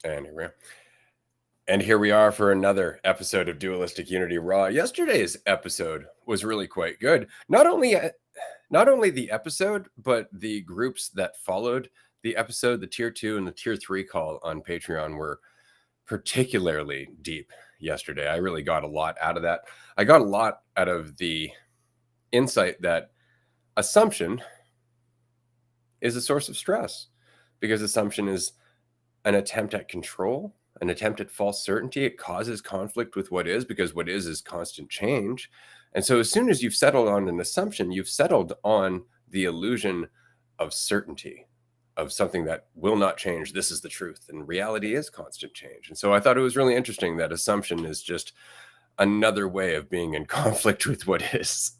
Anyway, and here we are for another episode of Dualistic Unity Raw. Yesterday's episode was really quite good. Not only the episode, but the groups that followed the episode, the tier 2 and the tier 3 call on Patreon were particularly deep yesterday. I really got a lot out of that. I got a lot out of the insight that assumption is a source of stress, because assumption is an attempt at control, an attempt at false certainty. It causes conflict with what is, because what is constant change. And so as soon as you've settled on an assumption, you've settled on the illusion of certainty, of something that will not change. This is the truth. And reality is constant change. And so I thought it was really interesting that assumption is just another way of being in conflict with what is.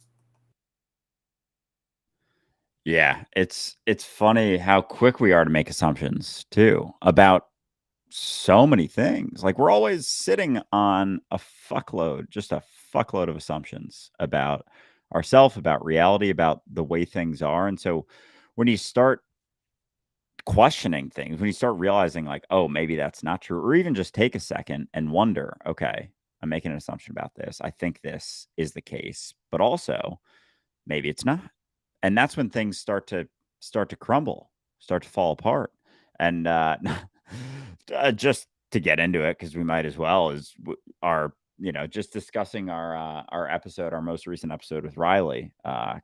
Yeah, it's funny how quick we are to make assumptions too about so many things. Like, we're always sitting on a fuckload, just a fuckload of assumptions about ourselves, about reality, about the way things are. And so when you start questioning things, when you start realizing like, oh, maybe that's not true, or even just take a second and wonder, okay, I'm making an assumption about this. I think this is the case, but also maybe it's not. And that's when things start to crumble, start to fall apart. And just to get into it, because we might as well, is our, just discussing our episode, our most recent episode with Riley,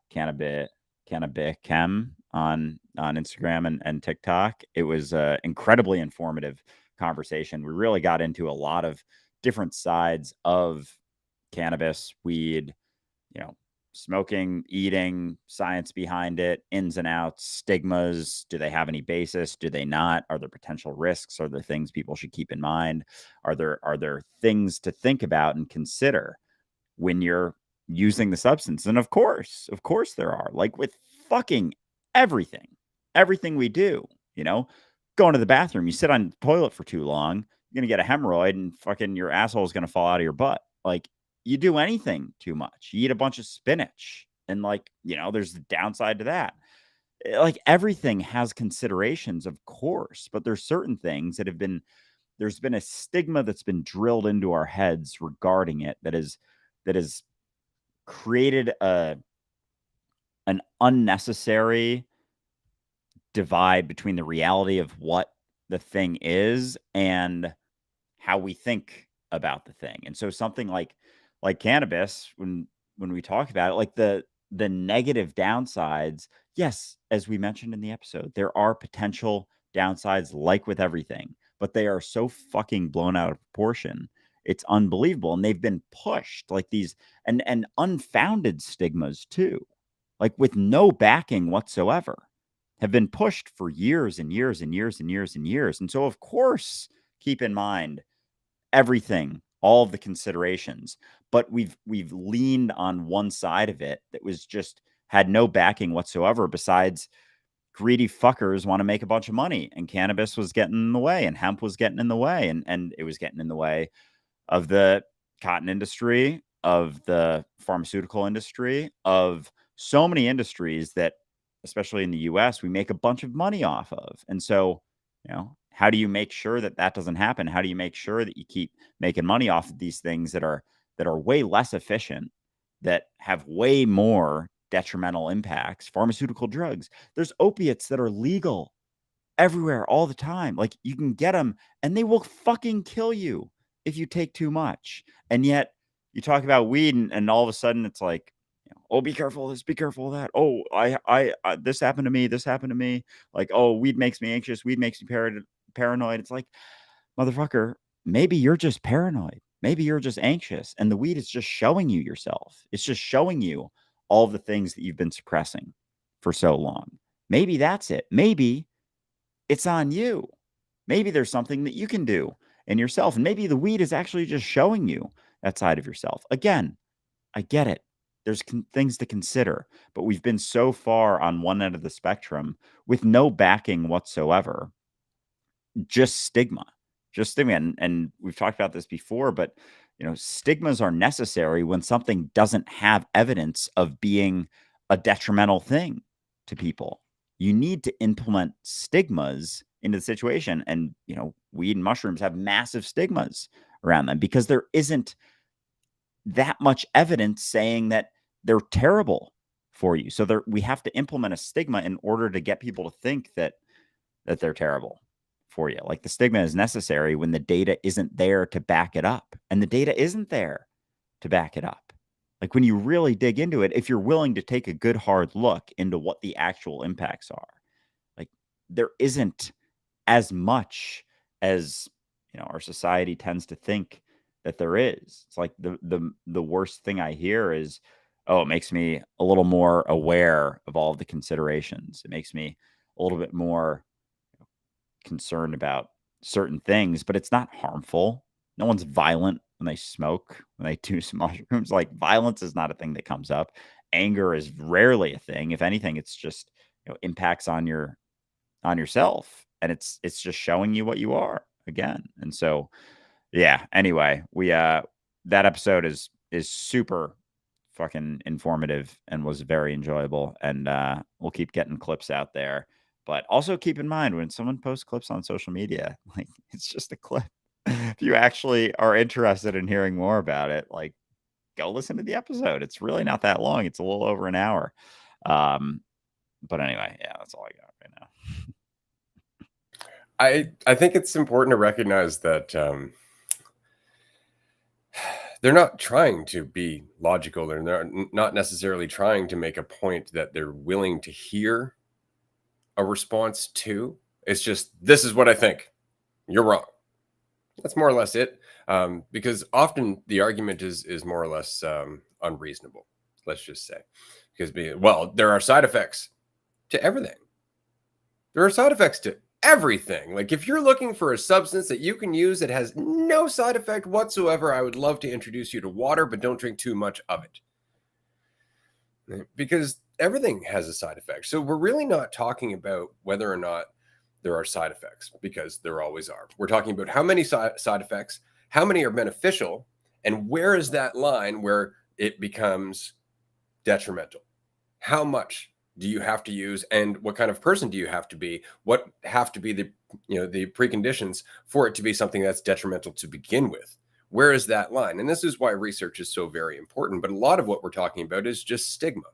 Cannabis Chem on Instagram and TikTok. It was an incredibly informative conversation. We really got into a lot of different sides of cannabis, weed, smoking, eating, science behind it, ins and outs, stigmas. Do they have any basis? Do they not? Are there potential risks? Are there things people should keep in mind? Are there things to think about and consider when you're using the substance? And of course there are. Like with fucking everything we do, going to the bathroom, you sit on the toilet for too long, you're gonna get a hemorrhoid and fucking your asshole is gonna fall out of your butt. Like, you do anything too much, you eat a bunch of spinach, and there's the downside to that. Like, everything has considerations, of course, but there's certain things that there's been a stigma that's been drilled into our heads regarding it that has created an unnecessary divide between the reality of what the thing is and how we think about the thing. And so something like cannabis, when we talk about it, like the negative downsides, yes, as we mentioned in the episode, there are potential downsides, like with everything, but they are so fucking blown out of proportion. It's unbelievable. And they've been pushed like these and unfounded stigmas too, like with no backing whatsoever, have been pushed for years and years and years and years and years. And so, of course, keep in mind everything, all of the considerations, but we've leaned on one side of it that was just had no backing whatsoever, besides greedy fuckers want to make a bunch of money, and cannabis was getting in the way, and hemp was getting in the way, and it was getting in the way of the cotton industry, of the pharmaceutical industry, of so many industries that, especially in the US, we make a bunch of money off of. And so, how do you make sure that doesn't happen? How do you make sure that you keep making money off of these things that are way less efficient, that have way more detrimental impacts? Pharmaceutical drugs. There's opiates that are legal everywhere all the time. Like, you can get them and they will fucking kill you if you take too much. And yet you talk about weed and all of a sudden it's like, oh, be careful of this, be careful of that. Oh, I this happened to me. This happened to me. Like, oh, weed makes me anxious. Weed makes me paranoid. It's like, motherfucker, maybe you're just paranoid. Maybe you're just anxious. And the weed is just showing you yourself. It's just showing you all the things that you've been suppressing for so long. Maybe that's it. Maybe it's on you. Maybe there's something that you can do in yourself. And maybe the weed is actually just showing you that side of yourself. Again, I get it. There's things to consider, but we've been so far on one end of the spectrum with no backing whatsoever. Just stigma. And we've talked about this before, but stigmas are necessary when something doesn't have evidence of being a detrimental thing to people. You need to implement stigmas into the situation. And, weed and mushrooms have massive stigmas around them because there isn't that much evidence saying that they're terrible for you. So we have to implement a stigma in order to get people to think that they're terrible for you. Like, the stigma is necessary when the data isn't there to back it up. And the data isn't there to back it up. Like, when you really dig into it, if you're willing to take a good hard look into what the actual impacts are, like, there isn't as much as, our society tends to think that there is. It's like the worst thing I hear is, oh, it makes me a little more aware of all of the considerations. It makes me a little bit more concerned about certain things, but it's not harmful. No one's violent when they smoke, when they do some mushrooms. Like, violence is not a thing that comes up. Anger is rarely a thing. If anything, it's just, impacts on yourself, and it's just showing you what you are again. And so, yeah, anyway, we that episode is super fucking informative and was very enjoyable, and we'll keep getting clips out there. But also keep in mind, when someone posts clips on social media, like, it's just a clip. If you actually are interested in hearing more about it, like, go listen to the episode. It's really not that long. It's a little over an hour. But anyway, yeah, that's all I got right now. I think it's important to recognize that they're not trying to be logical. They're not necessarily trying to make a point that they're willing to hear a response to. It's just, this is what I think. You're wrong. That's more or less it. Because often the argument is more or less unreasonable, let's just say. Because, there are side effects to everything. There are side effects to everything. Like, if you're looking for a substance that you can use that has no side effect whatsoever, I would love to introduce you to water, but don't drink too much of it. Because everything has a side effect. So we're really not talking about whether or not there are side effects, because there always are. We're talking about how many side effects, how many are beneficial, and where is that line where it becomes detrimental? How much do you have to use, and what kind of person do you have to be? What have to be the preconditions for it to be something that's detrimental to begin with? Where is that line? And this is why research is so very important. But a lot of what we're talking about is just stigma.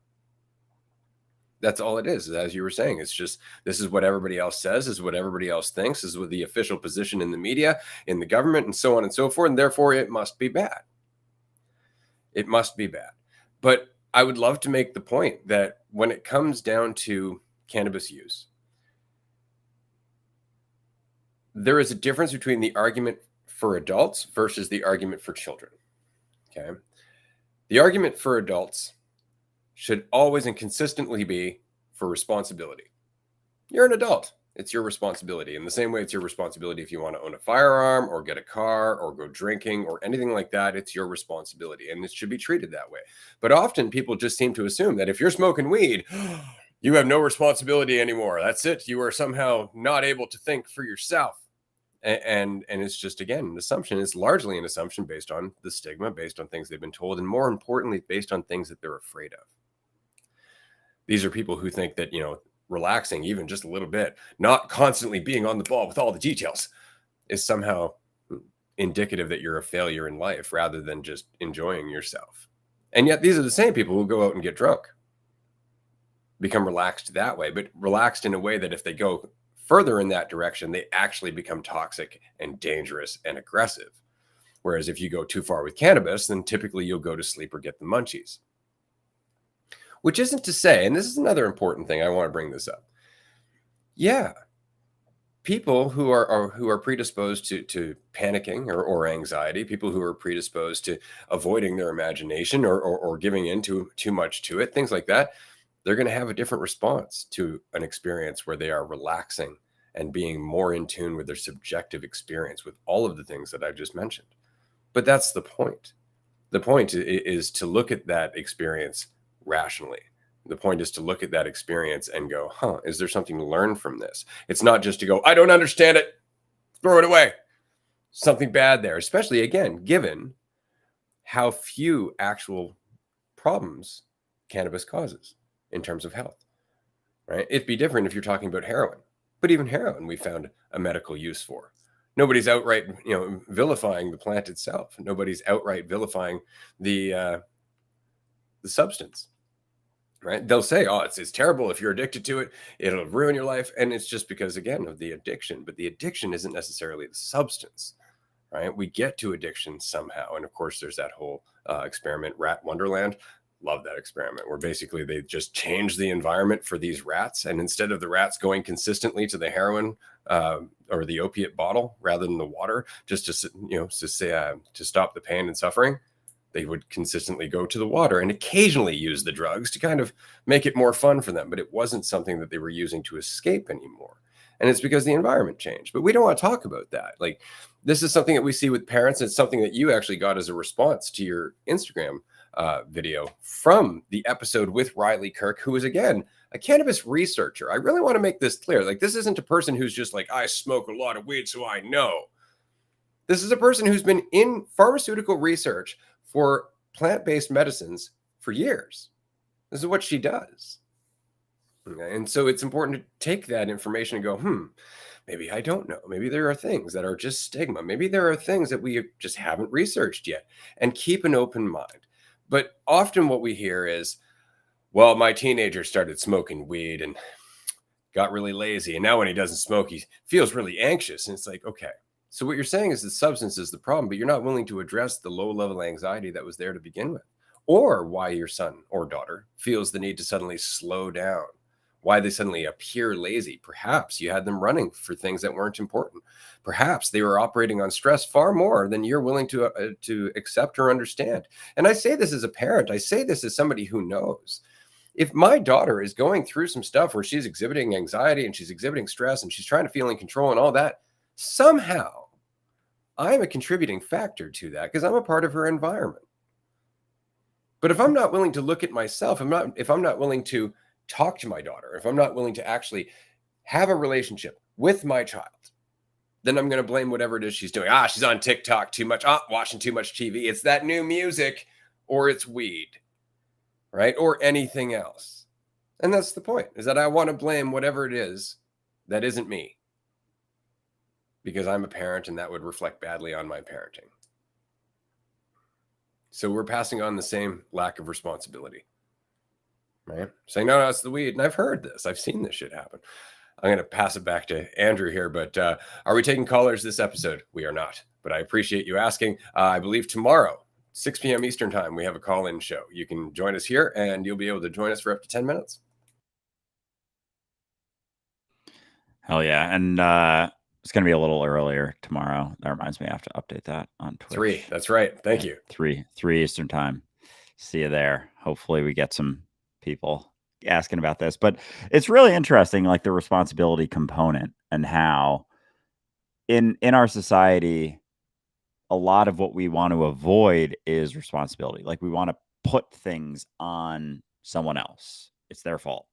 That's all it is. As you were saying, it's just, this is what everybody else says, is what everybody else thinks, is what the official position in the media, in the government, and so on and so forth. And therefore, it must be bad. It must be bad. But I would love to make the point that when it comes down to cannabis use, there is a difference between the argument for adults versus the argument for children. Okay. The argument for adults should always and consistently be for responsibility. You're an adult. It's your responsibility. In the same way, it's your responsibility if you want to own a firearm or get a car or go drinking or anything like that. It's your responsibility, and it should be treated that way. But often people just seem to assume that if you're smoking weed, you have no responsibility anymore. That's it. You are somehow not able to think for yourself. And it's just, again, an assumption. It's largely an assumption based on the stigma, based on things they've been told, and more importantly, based on things that they're afraid of. These are people who think that, relaxing even just a little bit, not constantly being on the ball with all the details, is somehow indicative that you're a failure in life rather than just enjoying yourself. And yet these are the same people who go out and get drunk, become relaxed that way, but relaxed in a way that if they go further in that direction, they actually become toxic and dangerous and aggressive. Whereas if you go too far with cannabis, then typically you'll go to sleep or get the munchies. Which isn't to say, and this is another important thing, I want to bring this up. Yeah, people who are predisposed to panicking or anxiety, people who are predisposed to avoiding their imagination or giving in too much to it, things like that, they're going to have a different response to an experience where they are relaxing and being more in tune with their subjective experience with all of the things that I've just mentioned. But that's the point. The point is to look at that experience rationally. The point is to look at that experience and go, is there something to learn from this? It's not just to go, I don't understand it, throw it away. Something bad there, especially, again, given how few actual problems cannabis causes in terms of health, right? It'd be different if you're talking about heroin, But even heroin, we found a medical use for. Nobody's outright, vilifying the plant itself. Nobody's outright vilifying the substance, right? They'll say, "Oh, it's terrible if you're addicted to it. It'll ruin your life," and it's just because, again, of the addiction. But the addiction isn't necessarily the substance, right? We get to addiction somehow, and of course, there's that whole experiment, Rat Wonderland. Love that experiment where basically they just change the environment for these rats, and instead of the rats going consistently to the heroin or the opiate bottle rather than the water, just to stop the pain and suffering, they would consistently go to the water and occasionally use the drugs to kind of make it more fun for them. But it wasn't something that they were using to escape anymore. And it's because the environment changed. But we don't want to talk about that. Like, this is something that we see with parents. It's something that you actually got as a response to your Instagram video from the episode with Riley Kirk, who is, again, a cannabis researcher. I really want to make this clear. Like, this isn't a person who's just like, I smoke a lot of weed, so I know. This is a person who's been in pharmaceutical research for plant-based medicines for years. This is what she does. Okay? And so it's important to take that information and go, maybe I don't know. Maybe there are things that are just stigma. Maybe there are things that we just haven't researched yet, and keep an open mind. But often what we hear is, well, my teenager started smoking weed and got really lazy. And now when he doesn't smoke, he feels really anxious. And it's like, okay. So what you're saying is the substance is the problem, but you're not willing to address the low-level anxiety that was there to begin with, or why your son or daughter feels the need to suddenly slow down, why they suddenly appear lazy. Perhaps you had them running for things that weren't important. Perhaps they were operating on stress far more than you're willing to accept or understand. And I say this as a parent. I say this as somebody who knows. If my daughter is going through some stuff where she's exhibiting anxiety and she's exhibiting stress and she's trying to feel in control and all that, somehow I'm a contributing factor to that because I'm a part of her environment. But if I'm not willing to look at myself, if I'm not willing to talk to my daughter, if I'm not willing to actually have a relationship with my child, then I'm going to blame whatever it is she's doing. She's on TikTok too much, watching too much TV. It's that new music, or it's weed, right? Or anything else. And that's the point, is that I want to blame whatever it is that isn't me, because I'm a parent and that would reflect badly on my parenting. So we're passing on the same lack of responsibility, right? Saying, no, it's the weed. And I've heard this. I've seen this shit happen. I'm going to pass it back to Andrew here, but are we taking callers this episode? We are not, but I appreciate you asking. I believe tomorrow, 6 p.m. Eastern time, we have a call-in show. You can join us here and you'll be able to join us for up to 10 minutes. Hell yeah. And it's going to be a little earlier tomorrow. That reminds me, I have to update that on Twitch. 3. That's right. Thank you. 3 Eastern time. See you there. Hopefully we get some people asking about this. But it's really interesting, like the responsibility component, and how in our society, a lot of what we want to avoid is responsibility. Like, we want to put things on someone else. It's their fault.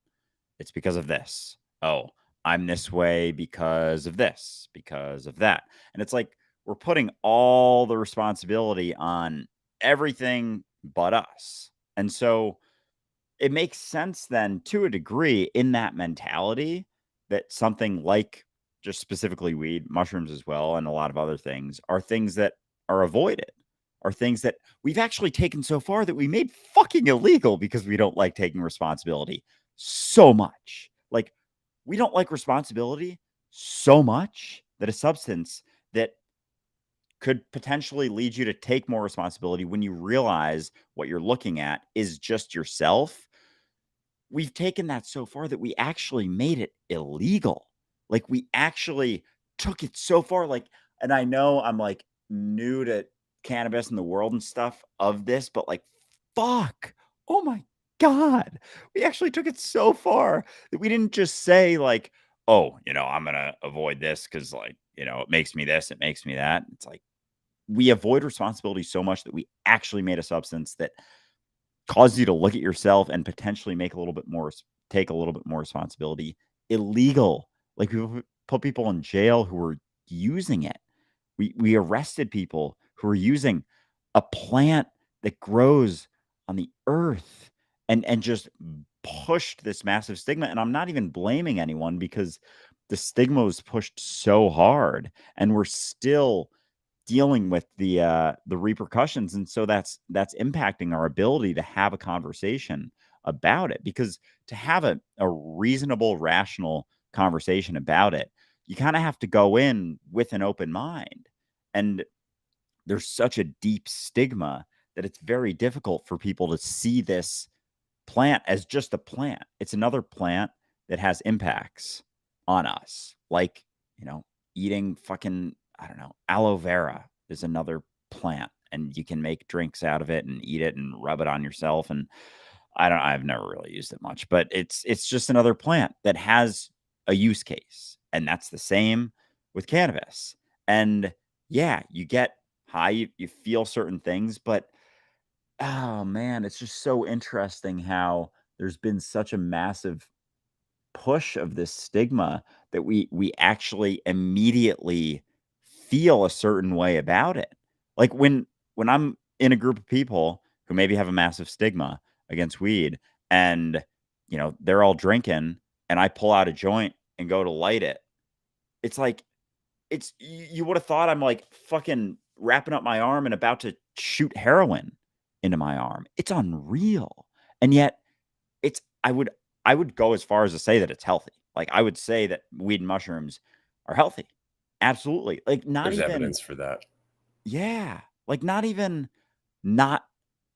It's because of this. Oh, I'm this way because of this, because of that. And it's like we're putting all the responsibility on everything but us. And so it makes sense then, to a degree, in that mentality, that something like just specifically weed, mushrooms as well, and a lot of other things are things that are avoided, are things that we've actually taken so far that we made fucking illegal because we don't like taking responsibility so much. Like, we don't like responsibility so much that a substance that could potentially lead you to take more responsibility when you realize what you're looking at is just yourself. We've taken that so far that we actually made it illegal. Like, we actually took it so far. Like, and I know I'm like new to cannabis and the world and stuff of this, but like, fuck. Oh my God. We actually took it so far that we didn't just say, like, oh, I'm going to avoid this because, like, it makes me this, it makes me that. It's like, we avoid responsibility so much that we actually made a substance that causes you to look at yourself and potentially take a little bit more responsibility illegal. Like, we put people in jail who were using it. We arrested people who were using a plant that grows on the earth, and just pushed this massive stigma. And I'm not even blaming anyone, because the stigma was pushed so hard, and we're still dealing with the repercussions, and so that's impacting our ability to have a conversation about it. Because to have a reasonable, rational conversation about it, you kind of have to go in with an open mind. And there's such a deep stigma that it's very difficult for people to see this plant as just a plant. It's another plant that has impacts on us. Like, eating fucking, I don't know, aloe vera is another plant, and you can make drinks out of it and eat it and rub it on yourself. And I've never really used it much, but it's just another plant that has a use case. And that's the same with cannabis. And yeah, you get high, you feel certain things, but oh man, it's just so interesting how there's been such a massive push of this stigma that we actually immediately feel a certain way about it. Like when I'm in a group of people who maybe have a massive stigma against weed, and they're all drinking, and I pull out a joint and go to light it, it's like you would have thought I'm like fucking wrapping up my arm and about to shoot heroin into my arm. It's unreal. And yet it's I would go as far as to say that it's healthy. Like, I would say that weed and mushrooms are healthy. Absolutely. Like, not There's even, evidence for that. yeah, like not even not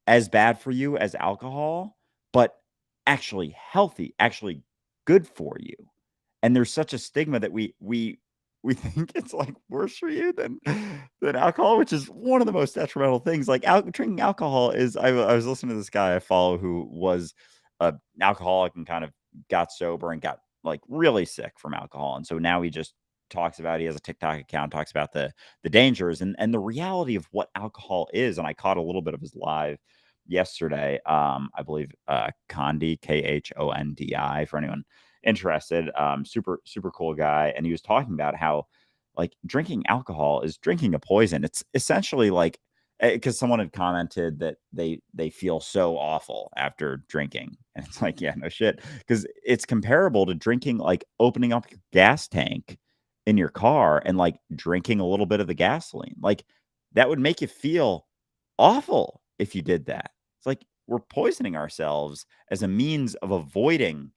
as bad for you as alcohol, but actually healthy, actually good for you. And there's such a stigma that we think it's like worse for you than alcohol, which is one of the most detrimental things. Like, drinking alcohol is. I was listening to this guy I follow who was a alcoholic and kind of got sober and got like really sick from alcohol, and so now he just talks about, he has a TikTok account, talks about the dangers and the reality of what alcohol is. And I caught a little bit of his live yesterday. I believe Condi, Khondi, for anyone interested. Super, super cool guy. And he was talking about how like drinking alcohol is drinking a poison. It's essentially like, because someone had commented that they feel so awful after drinking. And it's like, yeah, no shit. Because it's comparable to drinking, like opening up your gas tank in your car and like drinking a little bit of the gasoline. Like, that would make you feel awful if you did that. It's like we're poisoning ourselves as a means of avoiding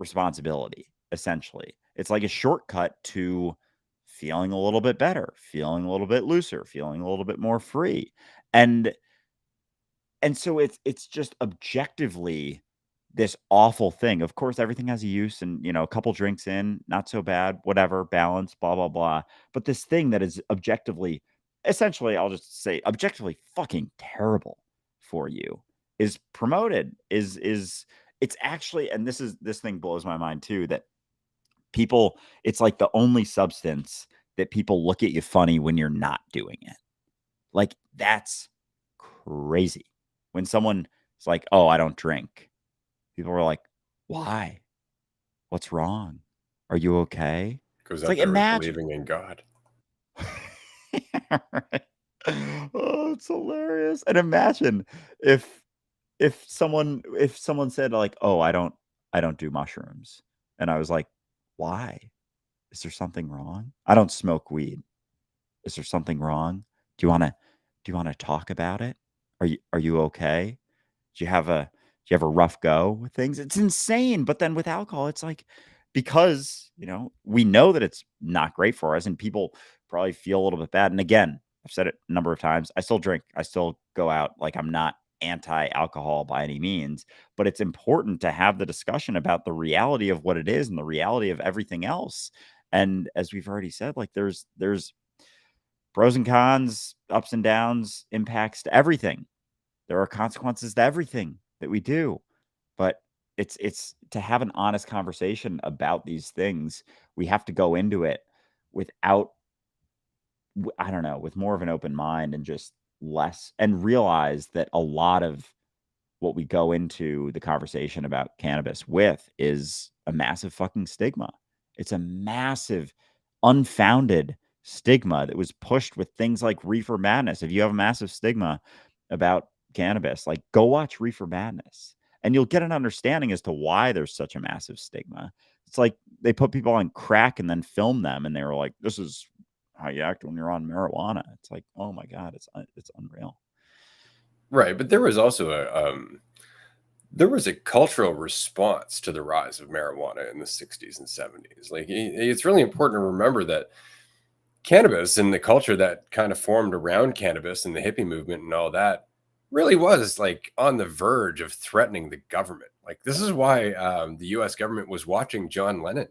responsibility, essentially. It's like a shortcut to feeling a little bit better, feeling a little bit looser, feeling a little bit more free. And so it's just objectively this awful thing. Of course, everything has a use, and a couple drinks in, not so bad, whatever, balance, blah, blah, blah. But this thing that is objectively, essentially, I'll just say objectively fucking terrible for you is promoted, is it's actually, and this thing blows my mind too, that people, it's like the only substance that people look at you funny when you're not doing it. Like, that's crazy. When someone is like, "Oh, I don't drink," people are like, "Why? What's wrong? Are you okay?" Goes It's out like, there with imagine. believing in God. Right. Oh, it's hilarious. And imagine if someone said like, "Oh, I don't do mushrooms," and I was like, "Why? Is there something wrong? I don't smoke weed. Is there something wrong? Do you wanna talk about it? Are you okay? Do you have a rough go with things?" It's insane. But then with alcohol, it's like, because, we know that it's not great for us, and people probably feel a little bit bad. And again, I've said it a number of times, I still drink. I still go out. Like, I'm not anti-alcohol by any means, but it's important to have the discussion about the reality of what it is and the reality of everything else. And as we've already said, like, there's pros and cons, ups and downs, impacts to everything. There are consequences to everything that we do. But it's to have an honest conversation about these things, we have to go into it without, I don't know, with more of an open mind, and just less, and realize that a lot of what we go into the conversation about cannabis with is a massive fucking stigma. It's a massive, unfounded stigma that was pushed with things like Reefer Madness. If you have a massive stigma about cannabis, like, go watch Reefer Madness, and you'll get an understanding as to why there's such a massive stigma. It's like they put people on crack and then film them, and they were like, "This is how you act when you're on marijuana." It's like, oh my god, it's unreal. Right, but there was also a cultural response to the rise of marijuana in the 60s and 70s. Like it's really important to remember that cannabis and the culture that kind of formed around cannabis and the hippie movement and all that really was like on the verge of threatening the government. Like this is why the US government was watching John Lennon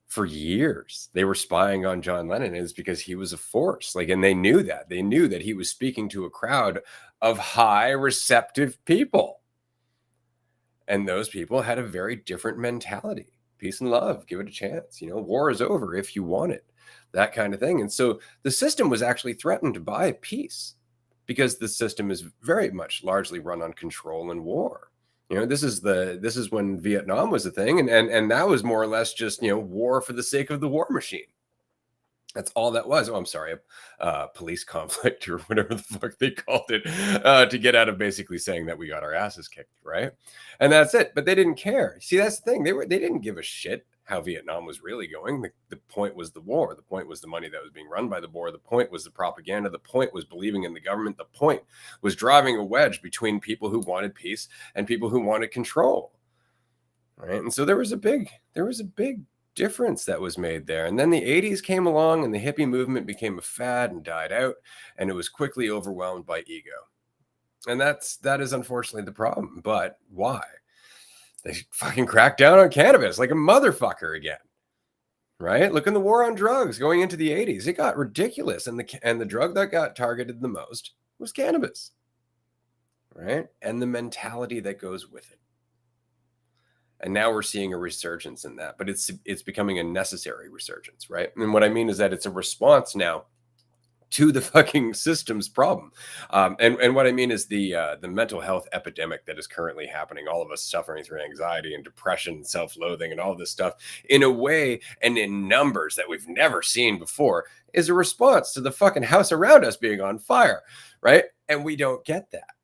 for years. They were spying on John Lennon is because he was a force. Like, and they knew that he was speaking to a crowd of high receptive people. And those people had a very different mentality. Peace and love, give it a chance. War is over if you want it, that kind of thing. And so the system was actually threatened by peace because the system is very much largely run on control and war. This is when Vietnam was a thing, and that was more or less just war for the sake of the war machine. That's all that was. Oh, I'm sorry, police conflict or whatever the fuck they called it, to get out of basically saying that we got our asses kicked, right? And that's it. But they didn't care. See, that's the thing. They didn't give a shit how Vietnam was really going. The point was the war. The point was the money that was being run by the war. The point was the propaganda. The point was believing in the government. The point was driving a wedge between people who wanted peace and people who wanted control. Right. And so there was a big difference that was made there. And then the 80s came along and the hippie movement became a fad and died out, and it was quickly overwhelmed by ego. And that is unfortunately the problem. But why? They fucking cracked down on cannabis like a motherfucker again. Right? Look in the war on drugs going into the 80s. It got ridiculous. And the drug that got targeted the most was cannabis. Right? And the mentality that goes with it. And now we're seeing a resurgence in that, but it's becoming a necessary resurgence, right? And what I mean is that it's a response now to the fucking system's problem. And what I mean is the mental health epidemic that is currently happening, all of us suffering through anxiety and depression, and self-loathing and all this stuff in a way and in numbers that we've never seen before is a response to the fucking house around us being on fire, right? And we don't get that,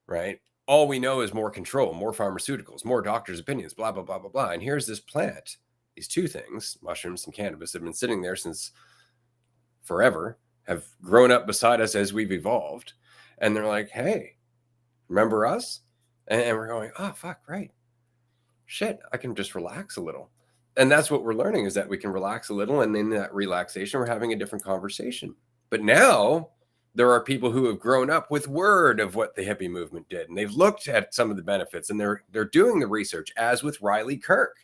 right? All we know is more control, more pharmaceuticals, more doctors' opinions, blah, blah, blah, blah, blah. And here's this plant. These two things, mushrooms and cannabis, have been sitting there since forever, have grown up beside us as we've evolved. And they're like, hey, remember us? And we're going, oh, fuck, right. Shit, I can just relax a little. And that's what we're learning is that we can relax a little. And in that relaxation, we're having a different conversation. But now there are people who have grown up with word of what the hippie movement did, and they've looked at some of the benefits, and they're doing the research, as with Riley Kirk,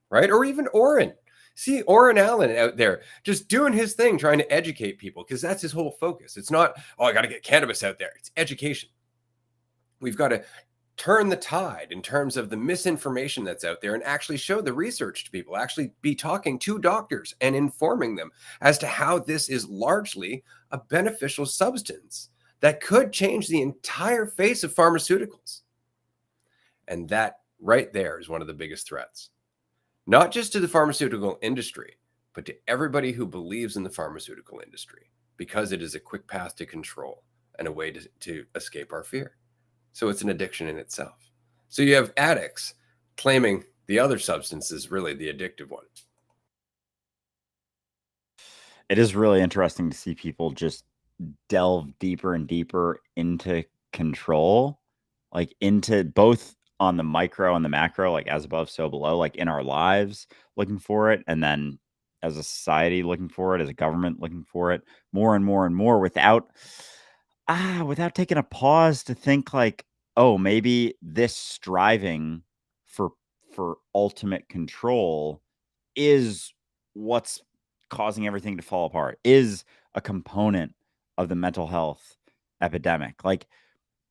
right? Or even Oren. See Oren Allen out there just doing his thing, trying to educate people, because that's his whole focus. It's not, oh, I got to get cannabis out there. It's education. We've got to turn the tide in terms of the misinformation that's out there and actually show the research to people, actually be talking to doctors and informing them as to how this is largely a beneficial substance that could change the entire face of pharmaceuticals. And that right there is one of the biggest threats, not just to the pharmaceutical industry, but to everybody who believes in the pharmaceutical industry, because it is a quick path to control and a way to escape our fear. So it's an addiction in itself. So you have addicts claiming the other substance is really the addictive one. It is really interesting to see people just delve deeper and deeper into control, like into both on the micro and the macro, like as above, so below, like in our lives, looking for it. And then as a society looking for it, as a government looking for it more and more and more without taking a pause to think like, oh, maybe this striving for ultimate control is what's causing everything to fall apart, is a component of the mental health epidemic. Like,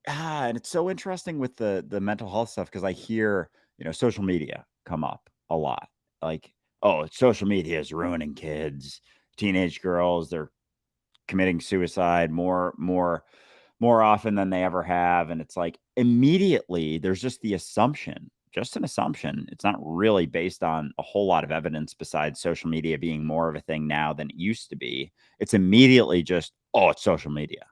and it's so interesting with the mental health stuff because I hear, social media come up a lot. Like, oh, social media is ruining kids, teenage girls, they're committing suicide more often than they ever have. And it's like immediately there's just the assumption, just an assumption. It's not really based on a whole lot of evidence besides social media being more of a thing now than it used to be. It's immediately just, oh, it's social media.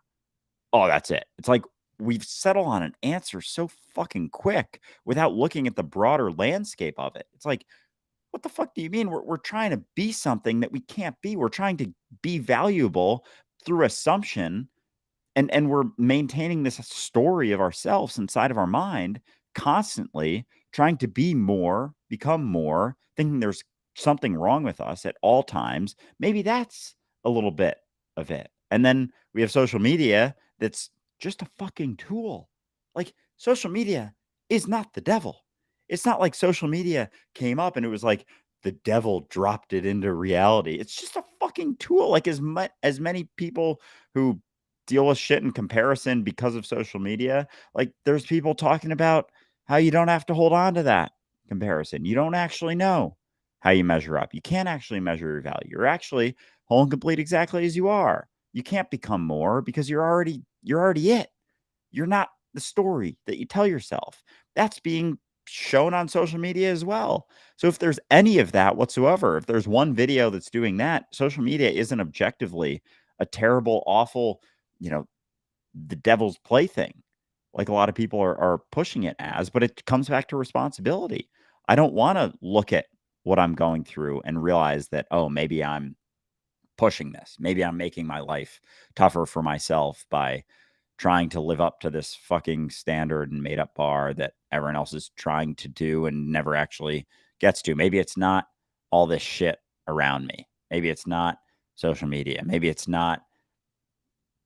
Oh, that's it. It's like, we've settled on an answer so fucking quick without looking at the broader landscape of it. It's like, what the fuck do you mean? We're trying to be something that we can't be. We're trying to be valuable through assumption, and we're maintaining this story of ourselves inside of our mind, constantly trying to be more, become more, thinking there's something wrong with us at all times. Maybe that's a little bit of it. And then we have social media that's just a fucking tool. Like, social media is not the devil. It's not like social media came up and it was like the devil dropped it into reality. It's just a fucking tool. Like, as many people who deal with shit in comparison because of social media, like, there's people talking about how you don't have to hold on to that comparison. You don't actually know how you measure up. You can't actually measure your value. You're actually whole and complete exactly as you are. You can't become more because you're already it. You're not the story that you tell yourself. That's being shown on social media as well. So if there's any of that whatsoever, if there's one video that's doing that, social media isn't objectively a terrible, awful, you know, the devil's plaything, like a lot of people are pushing it as, but it comes back to responsibility. I don't want to look at what I'm going through and realize that, oh, maybe I'm pushing this. Maybe I'm making my life tougher for myself by trying to live up to this fucking standard and made up bar that everyone else is trying to do and never actually gets to. Maybe it's not all this shit around me. Maybe it's not social media. Maybe it's not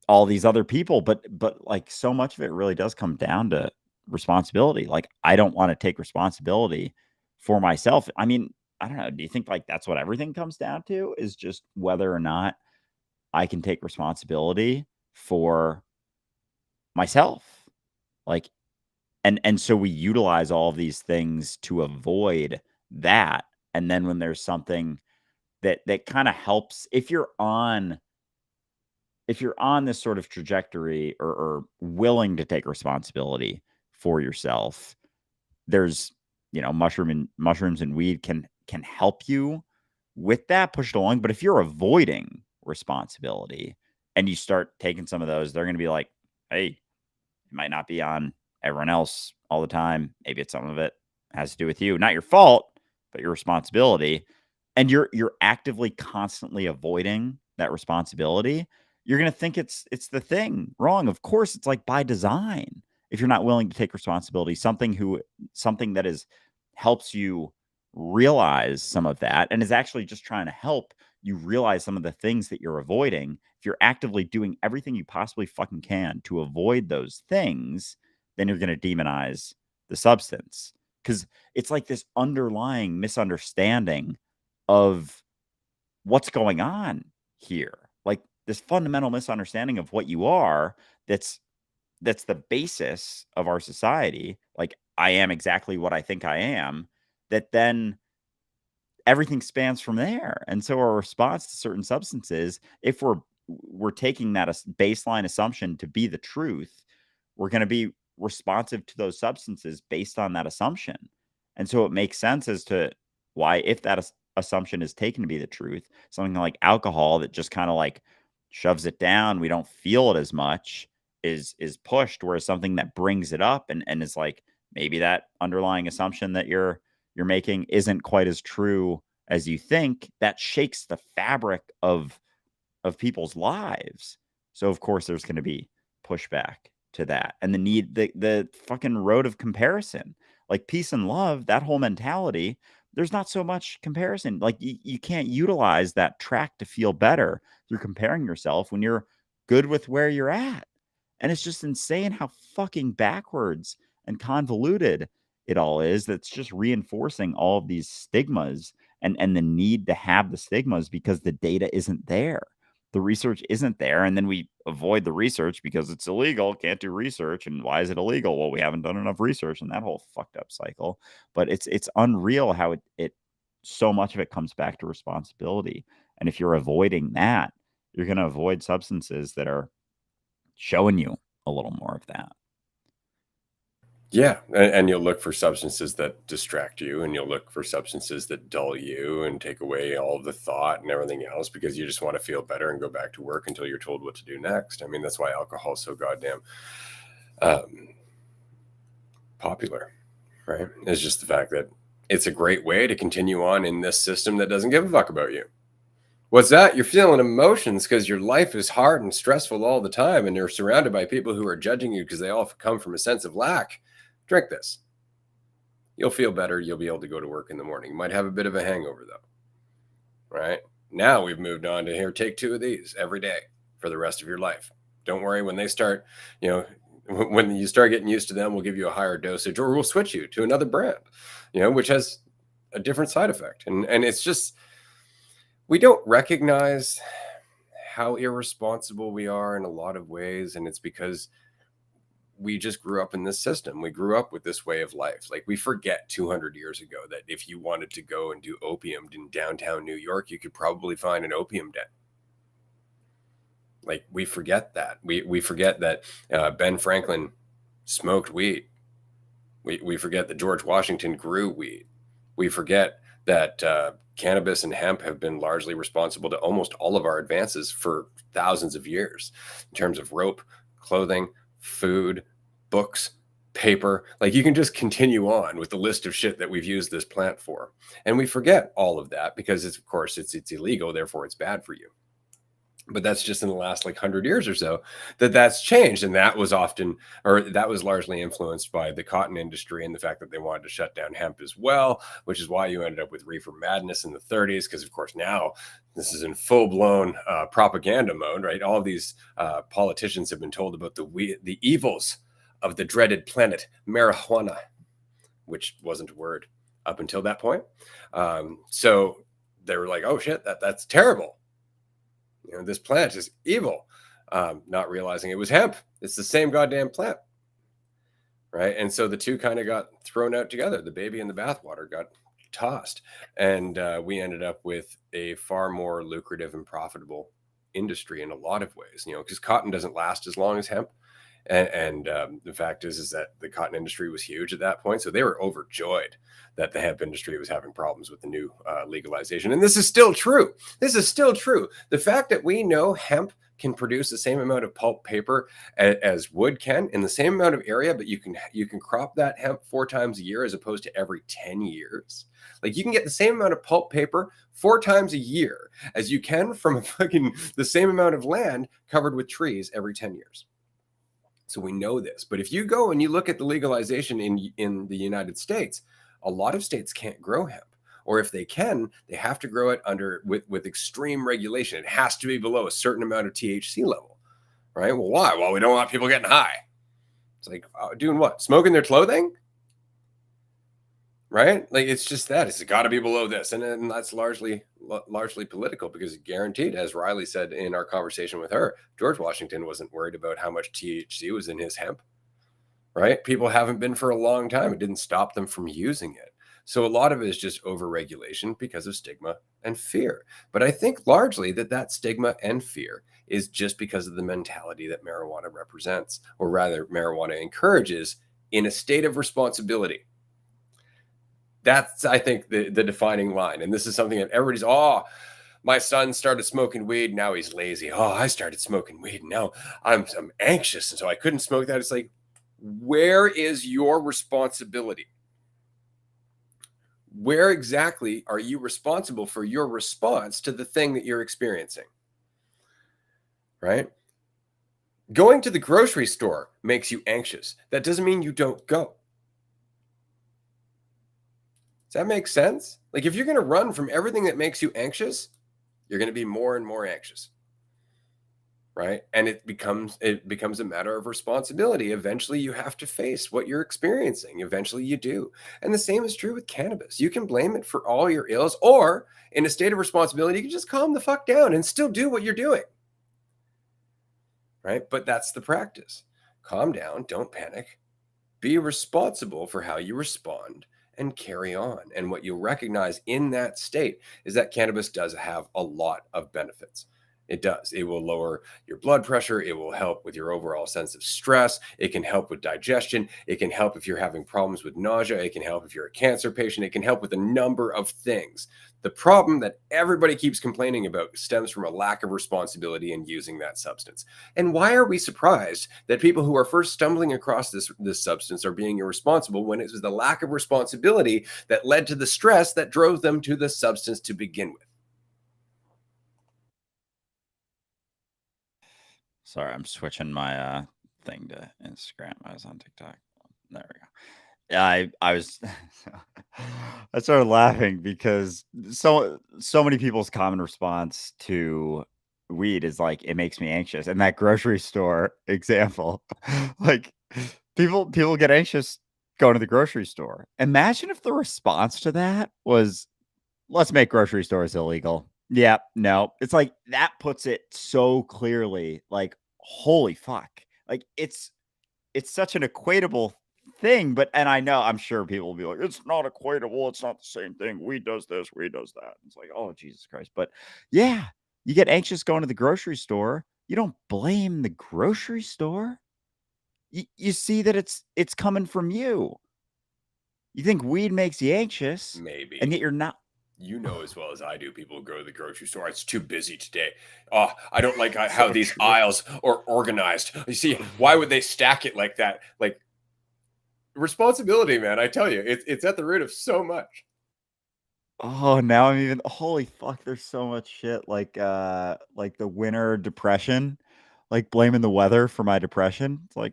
all these other people, but like, so much of it really does come down to responsibility. Like, I don't want to take responsibility for myself. I mean, I don't know. Do you think like that's what everything comes down to, is just whether or not I can take responsibility for myself? Like, and so we utilize all of these things to avoid that. And then when there's something that kind of helps, if you're on this sort of trajectory, or willing to take responsibility for yourself, there's, mushrooms and weed can help you with that, push it along. But if you're avoiding responsibility and you start taking some of those, they're going to be like, hey, it might not be on everyone else all the time. Maybe it's some of it has to do with you. Not your fault, but your responsibility. And you're actively constantly avoiding that responsibility. You're gonna think it's the thing wrong. Of course, it's like by design. If you're not willing to take responsibility, something that is helps you realize some of that and is actually just trying to help you realize some of the things that you're avoiding. If you're actively doing everything you possibly fucking can to avoid those things, then you're going to demonize the substance, because it's like this underlying misunderstanding of what's going on here. Like, this fundamental misunderstanding of what you are, that's the basis of our society. Like, I am exactly what I think I am, that then everything spans from there. And so our response to certain substances, if we're taking that as baseline assumption to be the truth, we're going to be responsive to those substances based on that assumption. And so it makes sense as to why, if that assumption is taken to be the truth, something like alcohol that just kind of like shoves it down, we don't feel it as much, is pushed, whereas something that brings it up and is like, maybe that underlying assumption that you're making isn't quite as true as you think, that shakes the fabric of people's lives. So of course there's going to be pushback to that, and the fucking road of comparison. Like, peace and love, that whole mentality, there's not so much comparison. Like, you can't utilize that track to feel better through comparing yourself when you're good with where you're at. And it's just insane how fucking backwards and convoluted it all is. That's just reinforcing all of these stigmas, and the need to have the stigmas because the data isn't there. The research isn't there. And then we avoid the research because it's illegal. Can't do research. And why is it illegal? Well, we haven't done enough research, and that whole fucked up cycle. But it's unreal how it so much of it comes back to responsibility. And if you're avoiding that, you're going to avoid substances that are showing you a little more of that. Yeah, and you'll look for substances that distract you, and you'll look for substances that dull you and take away all of the thought and everything else, because you just want to feel better and go back to work until you're told what to do next. I mean, that's why alcohol is so goddamn popular, right? It's just the fact that it's a great way to continue on in this system that doesn't give a fuck about you. What's that? You're feeling emotions because your life is hard and stressful all the time, and you're surrounded by people who are judging you because they all come from a sense of lack. Drink this. You'll feel better. You'll be able to go to work in the morning. You might have a bit of a hangover, though, right? Now we've moved on to here, take 2 of these every day for the rest of your life. Don't worry, when they start, when you start getting used to them, we'll give you a higher dosage, or we'll switch you to another brand, which has a different side effect. And it's just, we don't recognize how irresponsible we are in a lot of ways. And it's because we just grew up in this system. We grew up with this way of life. Like, we forget 200 years ago that if you wanted to go and do opium in downtown New York, you could probably find an opium den. Like, we forget that. We forget that Ben Franklin smoked weed. We forget that George Washington grew weed. We forget that cannabis and hemp have been largely responsible to almost all of our advances for thousands of years in terms of rope, clothing, food, books, paper. Like, you can just continue on with the list of shit that we've used this plant for. And we forget all of that because it's, of course, it's illegal, therefore it's bad for you. But that's just in the last 100 years or so that's changed. And that was largely influenced by the cotton industry and the fact that they wanted to shut down hemp as well, which is why you ended up with reefer madness in the 30s. Because, of course, now this is in full-blown propaganda mode, right? All of these politicians have been told about the evils of the dreaded planet marijuana, which wasn't a word up until that point. So they were like, oh shit, that's terrible. This plant is evil, not realizing it was hemp. It's the same goddamn plant, right? And so the two kind of got thrown out together. The baby and the bathwater got tossed, and we ended up with a far more lucrative and profitable industry in a lot of ways, because cotton doesn't last as long as hemp. And the fact is that the cotton industry was huge at that point. So they were overjoyed that the hemp industry was having problems with the new legalization. And this is still true. This is still true. The fact that we know hemp can produce the same amount of pulp paper as wood can in the same amount of area, but you can crop that hemp 4 times a year as opposed to every 10 years. Like, you can get the same amount of pulp paper 4 times a year as you can from the same amount of land covered with trees every 10 years. So we know this. But if you go and you look at the legalization in the United States, a lot of states can't grow hemp. Or if they can, they have to grow it with extreme regulation. It has to be below a certain amount of THC level, right? Well, why? Well, we don't want people getting high. It's like, doing what? Smoking their clothing? Right? Like, it's just that. It's got to be below this. And that's largely political, because guaranteed, as Riley said in our conversation with her, George Washington wasn't worried about how much THC was in his hemp, right? People haven't been for a long time. It didn't stop them from using it. So a lot of it is just overregulation because of stigma and fear. But I think largely that stigma and fear is just because of the mentality that marijuana represents, or rather marijuana encourages, in a state of responsibility. That's, I think, the defining line. And this is something that everybody's, my son started smoking weed, now he's lazy. Oh, I started smoking weed, now I'm anxious, and so I couldn't smoke that. It's like, where is your responsibility? Where exactly are you responsible for your response to the thing that you're experiencing? Right? Going to the grocery store makes you anxious. That doesn't mean you don't go. Does that make sense? Like, if you're going to run from everything that makes you anxious, you're going to be more and more anxious, right? And it becomes a matter of responsibility. Eventually, you have to face what you're experiencing. Eventually, you do. And the same is true with cannabis. You can blame it for all your ills, or in a state of responsibility, you can just calm the fuck down and still do what you're doing, right? But that's the practice. Calm down. Don't panic. Be responsible for how you respond and carry on. And what you'll recognize in that state is that cannabis does have a lot of benefits. It does. It will lower your blood pressure. It will help with your overall sense of stress. It can help with digestion. It can help if you're having problems with nausea. It can help if you're a cancer patient. It can help with a number of things. The problem that everybody keeps complaining about stems from a lack of responsibility in using that substance. And why are we surprised that people who are first stumbling across this substance are being irresponsible when it was the lack of responsibility that led to the stress that drove them to the substance to begin with? Sorry, I'm switching my thing to Instagram. I was on TikTok. There we go. I was I started laughing because so many people's common response to weed is like it makes me anxious. And that grocery store example, like people get anxious going to the grocery store. Imagine if the response to that was let's make grocery stores illegal. Yeah, no. It's like that puts it so clearly like holy fuck. Like it's such an equatable thing, but and I know I'm sure people will be like, it's not equatable, it's not the same thing. Weed does this, weed does that. It's like, oh Jesus Christ. But yeah, you get anxious going to the grocery store. You don't blame the grocery store. You see that it's coming from you. You think weed makes you anxious, Maybe. and yet you're not. You know as well as I do, people go to the grocery store. It's too busy today. Oh, I don't like how So these true. aisles are organized. You see, why would they stack it like that? Like responsibility, man. I tell you, it's at the root of so much. Oh, now I'm even holy fuck, there's so much shit like the winter depression, like blaming the weather for my depression. It's like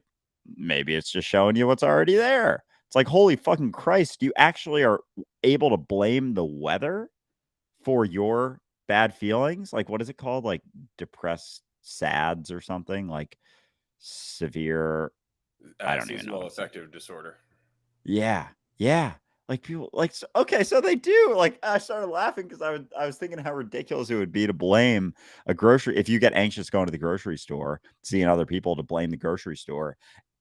maybe it's just showing you what's already there. It's like holy fucking Christ, you actually are able to blame the weather for your bad feelings? Like what is it called? Like depressed sads or something? Like severe I don't even know Seasonal what it's like. affective disorder. Yeah, yeah. Like people like okay, so they do. Like I started laughing because I was thinking how ridiculous it would be to blame a grocery if you get anxious going to the grocery store, seeing other people to blame the grocery store,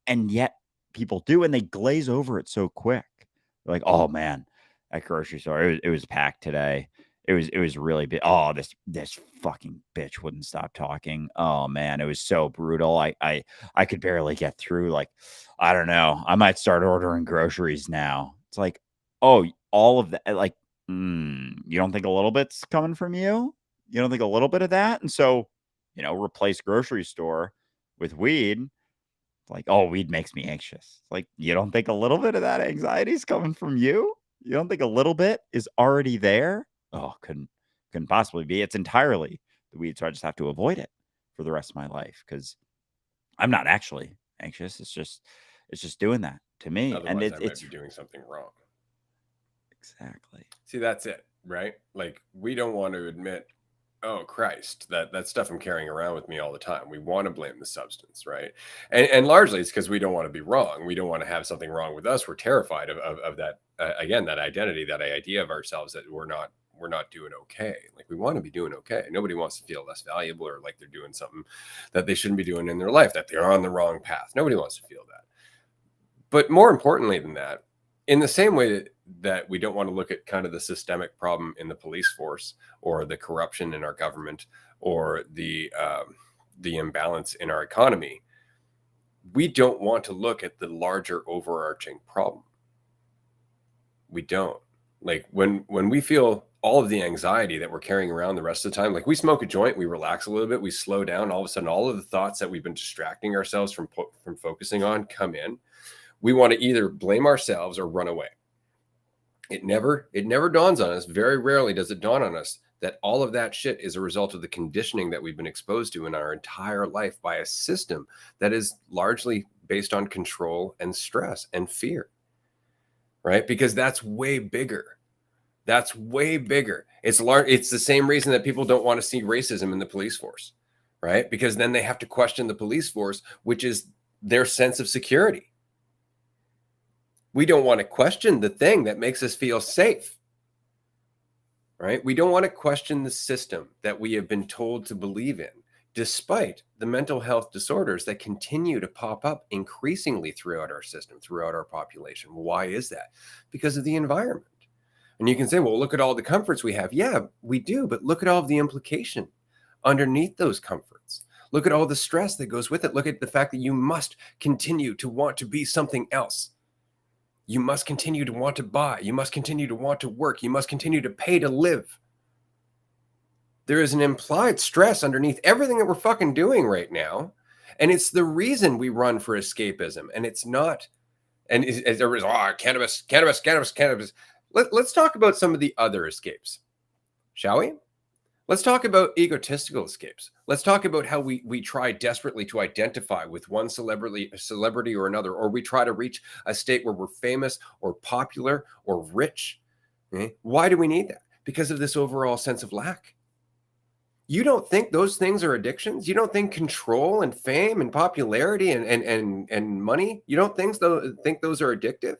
and yet people do, and they glaze over it so quick. They're like, oh man, that grocery store it was packed today. It was really big. Oh, this fucking bitch wouldn't stop talking. Oh man, it was so brutal. I could barely get through. Like, I don't know. I might start ordering groceries now. It's like, oh, all of that. Like, you don't think a little bit's coming from you? You don't think a little bit of that? And so, replace grocery store with weed. Like, oh, weed makes me anxious. Like, you don't think a little bit of that anxiety is coming from you? You don't think a little bit is already there? Oh, couldn't possibly be. It's entirely the weed, so I just have to avoid it for the rest of my life because I'm not actually anxious. It's just doing that to me, and Otherwise, I might it's be doing something wrong. exactly. See, that's it, right? Like we don't want to admit, oh Christ, that stuff I'm carrying around with me all the time. We want to blame the substance, right? And largely it's because we don't want to be wrong. We don't want to have something wrong with us. We're terrified of that again, that identity, that idea of ourselves that we're not doing okay. Like we want to be doing okay. Nobody wants to feel less valuable or like they're doing something that they shouldn't be doing in their life, that they're on the wrong path. Nobody wants to feel that. But more importantly than that, in the same way that we don't want to look at kind of the systemic problem in the police force or the corruption in our government or the imbalance in our economy, we don't want to look at the larger overarching problem. We don't. Like when we feel all of the anxiety that we're carrying around the rest of the time, like we smoke a joint, we relax a little bit, we slow down, all of a sudden all of the thoughts that we've been distracting ourselves from focusing on come in. We want to either blame ourselves or run away. It never dawns on us, very rarely does it dawn on us that all of that shit is a result of the conditioning that we've been exposed to in our entire life by a system that is largely based on control and stress and fear, right? Because that's way bigger. That's way bigger. It's the same reason that people don't want to see racism in the police force, right? Because then they have to question the police force, which is their sense of security. We don't want to question the thing that makes us feel safe, right? We don't want to question the system that we have been told to believe in, despite the mental health disorders that continue to pop up increasingly throughout our system, throughout our population. Why is that? Because of the environment. And you can say, well, look at all the comforts we have. Yeah, we do, but look at all of the implication underneath those comforts. Look at all the stress that goes with it. Look at the fact that you must continue to want to be something else. You must continue to want to buy. You must continue to want to work. You must continue to pay to live. There is an implied stress underneath everything that we're fucking doing right now. And it's the reason we run for escapism. And it's not, and as everybody's, oh, cannabis, cannabis, cannabis, cannabis. Let's talk about some of the other escapes, shall we? Let's talk about egotistical escapes. Let's talk about how we try desperately to identify with one celebrity or another, or we try to reach a state where we're famous or popular or rich. Okay? Why do we need that? Because of this overall sense of lack. You don't think those things are addictions? You don't think control and fame and popularity and money, you don't think those are addictive?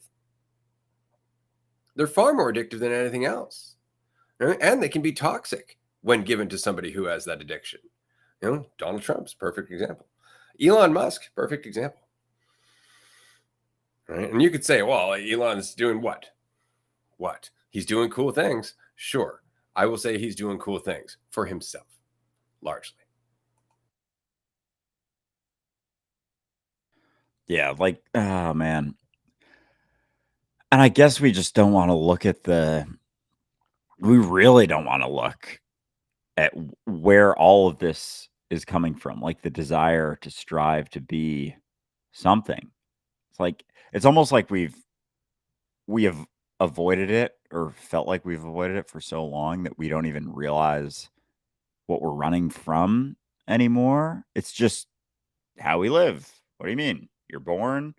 They're far more addictive than anything else. Right? And they can be toxic when given to somebody who has that addiction. Donald Trump's perfect example. Elon Musk, perfect example. Right? And you could say, well, Elon's doing what? What? He's doing cool things. Sure. I will say he's doing cool things for himself, largely. Yeah, like, oh man. And I guess we just don't want to look at we really don't want to look at where all of this is coming from, like the desire to strive to be something. It's like, it's almost like we have avoided it or felt like we've avoided it for so long that we don't even realize what we're running from anymore. It's just how we live. What do you mean? You're born,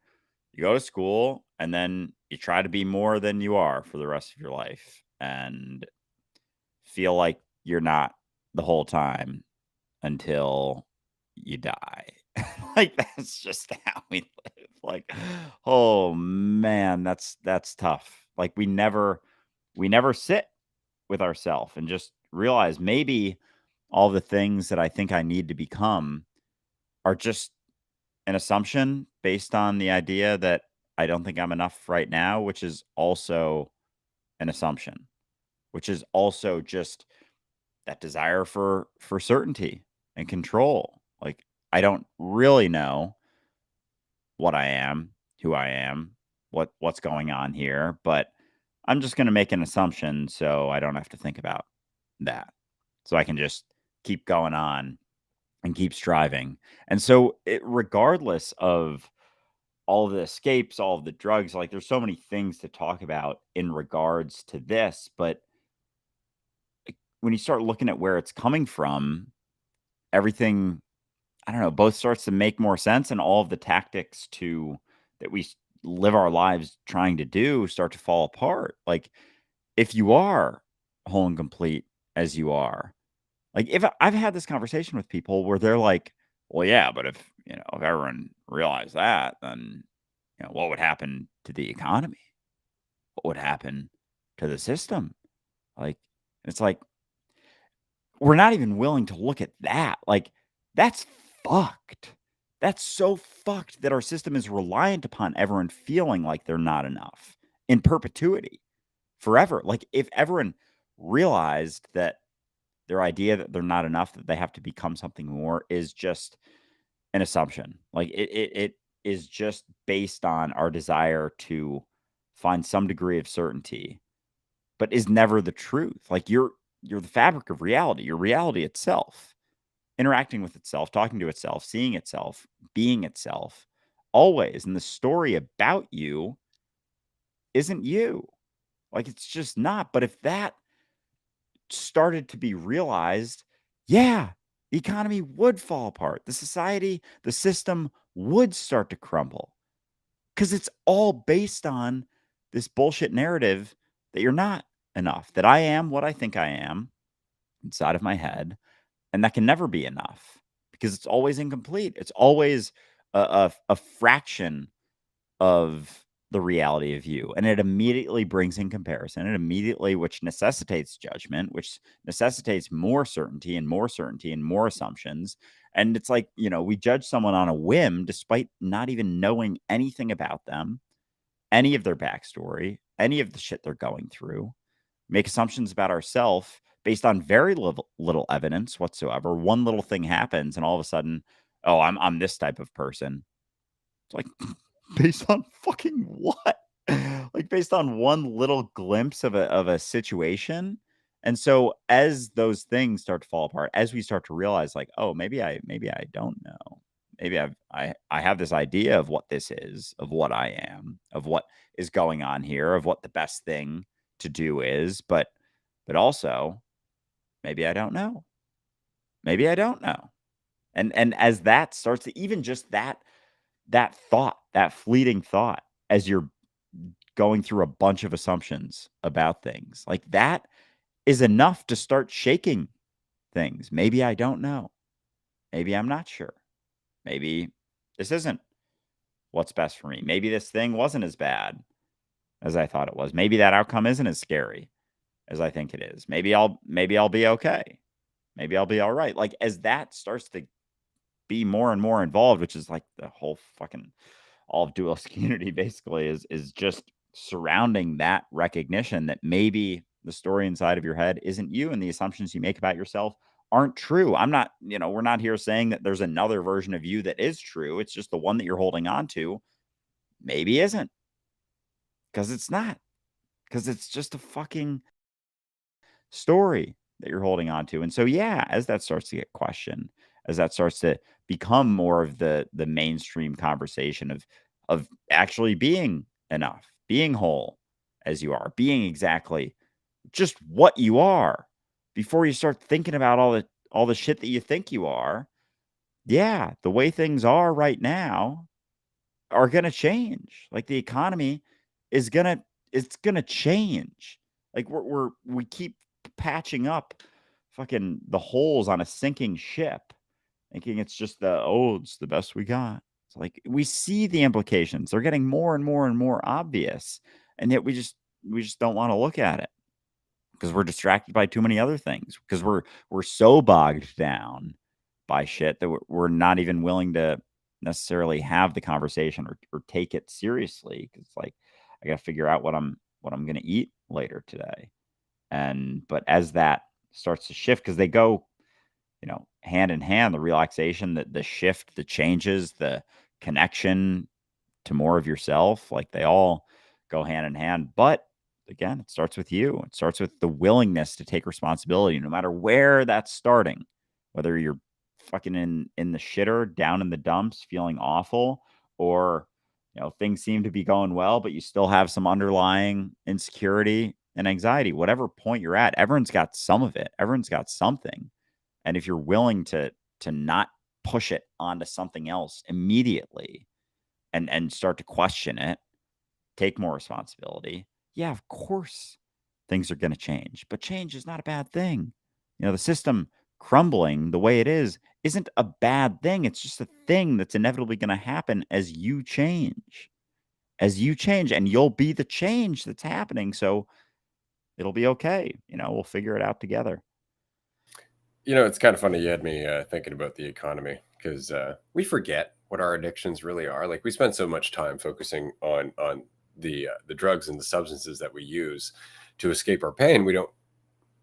you go to school, and then you try to be more than you are for the rest of your life and feel like you're not the whole time until you die. Like, that's just how we live. Like, oh man, that's tough. Like, we never sit with ourselves and just realize maybe all the things that I think I need to become are just an assumption based on the idea that I don't think I'm enough right now, which is also an assumption, which is also just that desire for certainty and control. Like, I don't really know what I am, who I am, what's going on here, but I'm just going to make an assumption so I don't have to think about that. So I can just keep going on and keep striving. And so regardless of all of the escapes, all of the drugs, like, there's so many things to talk about in regards to this, but when you start looking at where it's coming from, everything, I don't know, both starts to make more sense, and all of the tactics that we live our lives trying to do start to fall apart. Like, if you are whole and complete as you are, like, if I've had this conversation with people where they're like, well, yeah, but if everyone realized that, then, what would happen to the economy? What would happen to the system? Like, it's like, we're not even willing to look at that. Like, that's fucked. That's so fucked that our system is reliant upon everyone feeling like they're not enough in perpetuity, forever. Like, if everyone realized that their idea that they're not enough, that they have to become something more, is just an assumption. Like, it is just based on our desire to find some degree of certainty, but is never the truth. Like, you're the fabric of reality, your reality itself, interacting with itself, talking to itself, seeing itself, being itself, always. And the story about you isn't you. Like, it's just not. But if that started to be realized, yeah, the economy would fall apart. The society, the system would start to crumble, because it's all based on this bullshit narrative that you're not enough, that I am what I think I am inside of my head, and that can never be enough because it's always incomplete. It's always a fraction of the reality of you, and it immediately brings in comparison. It immediately, which necessitates judgment, which necessitates more certainty and more certainty and more assumptions. And it's like, we judge someone on a whim despite not even knowing anything about them, any of their backstory, any of the shit they're going through. Make assumptions about ourselves based on very little evidence whatsoever. One little thing happens, and all of a sudden, oh, I'm this type of person. It's like, based on fucking what? Like, based on one little glimpse of a situation. And so as those things start to fall apart, as we start to realize, like, oh, maybe I don't know. Maybe I have this idea of what this is, of what I am, of what is going on here, of what the best thing to do is, but also maybe I don't know. Maybe I don't know. And as that starts to, even just that thought, that fleeting thought, as you're going through a bunch of assumptions about things, like, that is enough to start shaking things. Maybe I don't know. Maybe I'm not sure. Maybe this isn't what's best for me. Maybe this thing wasn't as bad as I thought it was. Maybe that outcome isn't as scary as I think it is. Maybe I'll be okay. Maybe I'll be all right. Like, as that starts to be more and more involved, which is like the whole fucking all of Dualistic Unity basically is just surrounding that recognition that maybe the story inside of your head isn't you, and the assumptions you make about yourself aren't true. I'm not, we're not here saying that there's another version of you that is true. It's just the one that you're holding on to maybe isn't, because it's not, because it's just a fucking story that you're holding on to. And so, yeah, as that starts to get questioned, as that starts to become more of the mainstream conversation of actually being enough, being whole as you are, being exactly just what you are, before you start thinking about all the shit that you think you are. Yeah, the way things are right now are going to change. Like, the economy is going to it's going to change. Like, we keep patching up fucking the holes on a sinking ship, thinking it's just it's the best we got. It's like, we see the implications. They're getting more and more and more obvious, and yet we just don't want to look at it, because we're distracted by too many other things, because we're so bogged down by shit that we're not even willing to necessarily have the conversation, or take it seriously, because it's like, I got to figure out what I'm going to eat later today. But as that starts to shift, because they go, hand in hand, the relaxation, the shift, the changes, the connection to more of yourself, like, they all go hand in hand. But again, it starts with you. It starts with the willingness to take responsibility, no matter where that's starting, whether you're fucking in the shitter, down in the dumps, feeling awful, or things seem to be going well, but you still have some underlying insecurity and anxiety. Whatever point you're at, everyone's got some of it. Everyone's got something. And if you're willing to not push it onto something else immediately, and start to question it, take more responsibility, yeah, of course things are going to change. But change is not a bad thing. The system crumbling the way it is isn't a bad thing. It's just a thing that's inevitably going to happen as you change. As you change, and you'll be the change that's happening. So it'll be okay. We'll figure it out together. It's kind of funny you had me thinking about the economy, because we forget what our addictions really are. Like, we spend so much time focusing on the drugs and the substances that we use to escape our pain. We don't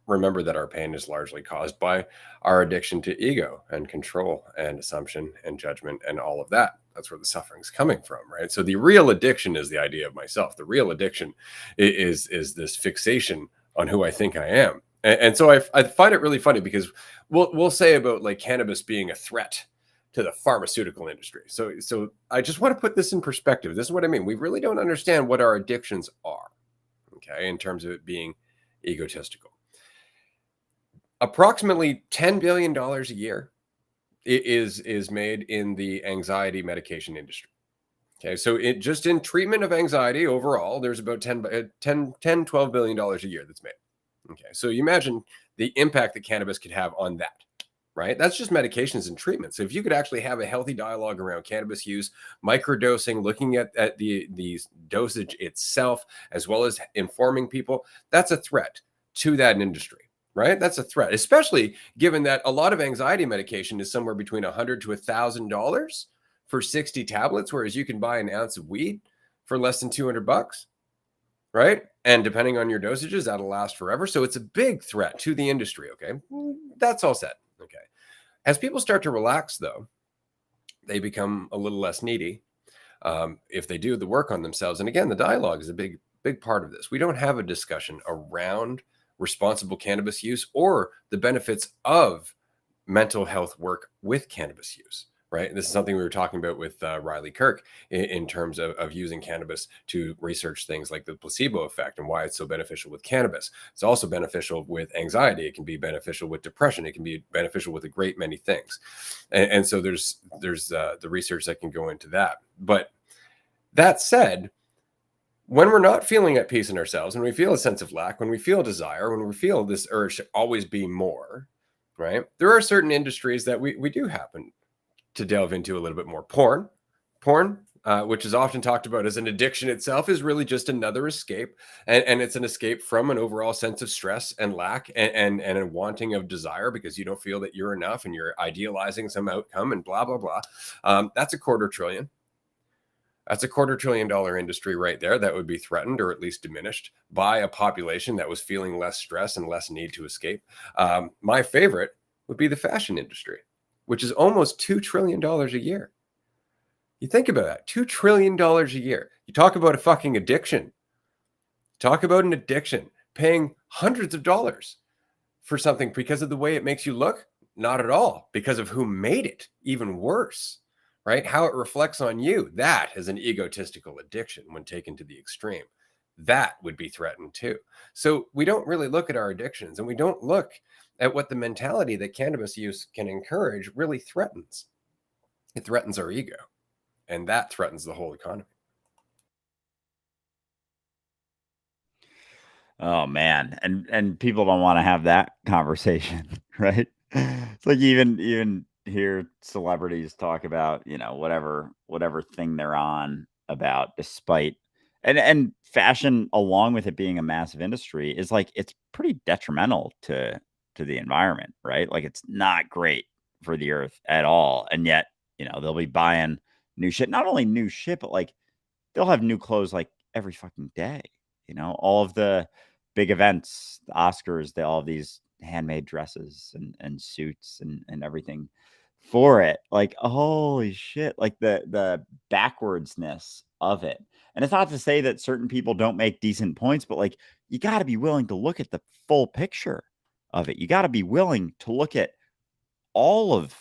remember that our pain is largely caused by our addiction to ego and control and assumption and judgment and all of that. That's where the suffering's coming from, right? So the real addiction is the idea of myself. The real addiction is this fixation on who I think I am. And so I find it really funny, because we'll say about, like, cannabis being a threat to the pharmaceutical industry. So I just want to put this in perspective. This is what I mean. We really don't understand what our addictions are, okay, in terms of it being egotistical. Approximately $10 billion a year is made in the anxiety medication industry. Okay, so just in treatment of anxiety overall, there's about $12 billion a year that's made. Okay, so you imagine the impact that cannabis could have on that, right? That's just medications and treatment. So if you could actually have a healthy dialogue around cannabis use, microdosing, looking at the dosage itself, as well as informing people, that's a threat to that industry. Right? That's a threat, especially given that a lot of anxiety medication is somewhere between $100 to $1,000 for 60 tablets, whereas you can buy an ounce of weed for less than $200. right? And depending on your dosages, that'll last forever. So it's a big threat to the industry. Okay. That's all set. Okay. As people start to relax, though, they become a little less needy if they do the work on themselves. And again, the dialogue is a big part of this. We don't have a discussion around responsible cannabis use or the benefits of mental health work with cannabis use. Right. This is something we were talking about with Riley Kirk in terms of using cannabis to research things like the placebo effect and why it's so beneficial with cannabis. It's also beneficial with anxiety. It can be beneficial with depression. It can be beneficial with a great many things. And so there's the research that can go into that. But that said, when we're not feeling at peace in ourselves, when we feel a sense of lack, when we feel desire, when we feel this urge to always be more, right? There are certain industries that we do happen to delve into a little bit more. Porn, which is often talked about as an addiction itself, is really just another escape, and it's an escape from an overall sense of stress and lack and a wanting of desire because you don't feel that you're enough and you're idealizing some outcome and blah blah blah. That's a quarter trillion. That's a $250 billion industry right there that would be threatened or at least diminished by a population that was feeling less stress and less need to escape. My favorite would be the fashion industry, which is almost $2 trillion a year. You think about that, $2 trillion a year. You talk about a fucking addiction. Talk about an addiction, paying hundreds of dollars for something because of the way it makes you look? Not at all, because of who made it, even worse, right? How it reflects on you. That is an egotistical addiction when taken to the extreme. That would be threatened too. So we don't really look at our addictions and we don't look at what the mentality that cannabis use can encourage really threatens. It threatens our ego, and that threatens the whole economy. Oh man, and people don't want to have that conversation, right? It's like even hear celebrities talk about, whatever thing they're on about despite and fashion along with it being a massive industry is like it's pretty detrimental to the environment, right? Like it's not great for the earth at all. And yet, they'll be buying new shit, not only new shit, but like they'll have new clothes like every fucking day. All of the big events, the Oscars, they all have these handmade dresses and suits and everything for it. Like, holy shit, like the backwardsness of it. And it's not to say that certain people don't make decent points, but like you got to be willing to look at the full picture of it. You got to be willing to look at all of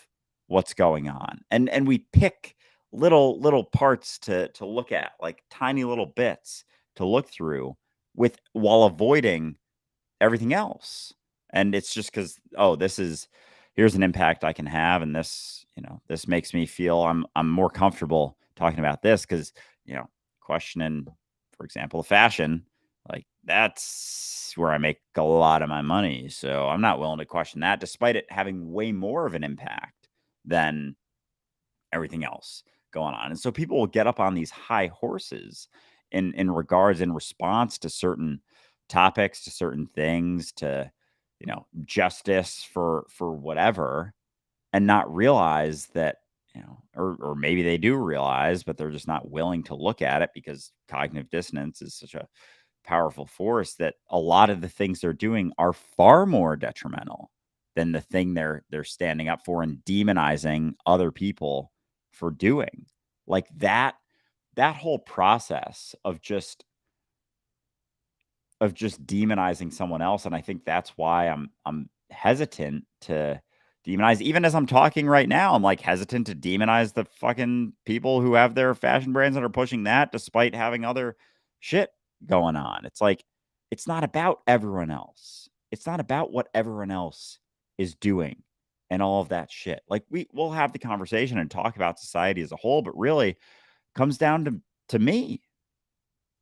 what's going on. And we pick little parts to look at, like tiny little bits to look through with while avoiding everything else. And it's just because, oh, here's an impact I can have, and this makes me feel I'm more comfortable talking about this because, questioning, for example, fashion, like that's where I make a lot of my money. So I'm not willing to question that, despite it having way more of an impact than everything else going on. And so people will get up on these high horses in response to certain topics, to certain things, to justice for whatever, and not realize that, or maybe they do realize, but they're just not willing to look at it because cognitive dissonance is such a powerful force that a lot of the things they're doing are far more detrimental than the thing they're standing up for and demonizing other people for doing. Like that whole process of just demonizing someone else, and I think that's why I'm hesitant to demonize. Even as I'm talking right now, I'm like hesitant to demonize the fucking people who have their fashion brands that are pushing that despite having other shit going on. It's like it's not about everyone else. It's not about what everyone else is doing and all of that shit. Like we'll have the conversation and talk about society as a whole, but really comes down to me.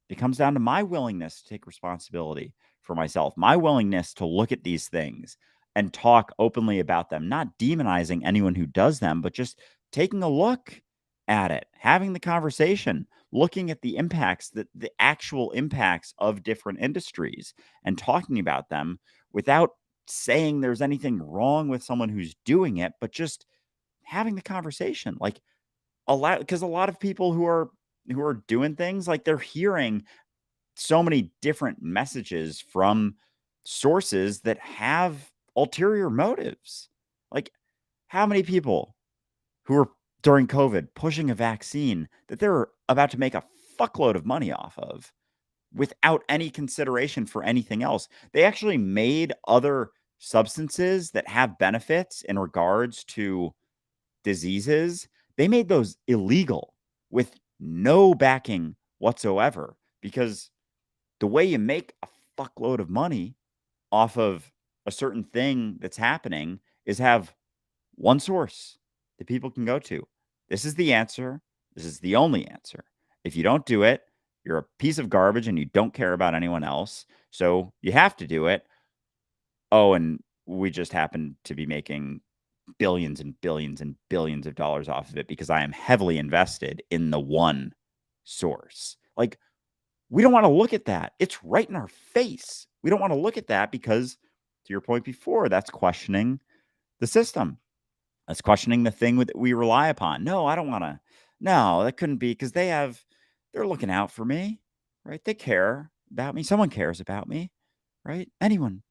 It comes down to my willingness to take responsibility for myself, my willingness to look at these things and talk openly about them, not demonizing anyone who does them, but just taking a look at it, having the conversation, looking at the impacts, the actual impacts of different industries and talking about them without saying there's anything wrong with someone who's doing it, but just having the conversation. Like a lot, because a lot of people who are doing things like they're hearing so many different messages from sources that have ulterior motives. Like, how many people who were during COVID pushing a vaccine that they're about to make a fuckload of money off of without any consideration for anything else? They actually made other substances that have benefits in regards to diseases. They made those illegal with no backing whatsoever, because the way you make a fuckload of money off of a certain thing that's happening is have one source that people can go to. This is the answer. This is the only answer. If you don't do it, you're a piece of garbage and you don't care about anyone else. So you have to do it. Oh, and we just happen to be making billions and billions and billions of dollars off of it because I am heavily invested in the one source. Like, we don't want to look at that. It's right in our face. We don't want to look at that because, to your point before, that's questioning the system. That's questioning the thing that we rely upon. No, I don't want to. No, that couldn't be, because they're looking out for me, right? They care about me. Someone cares about me, right? Anyone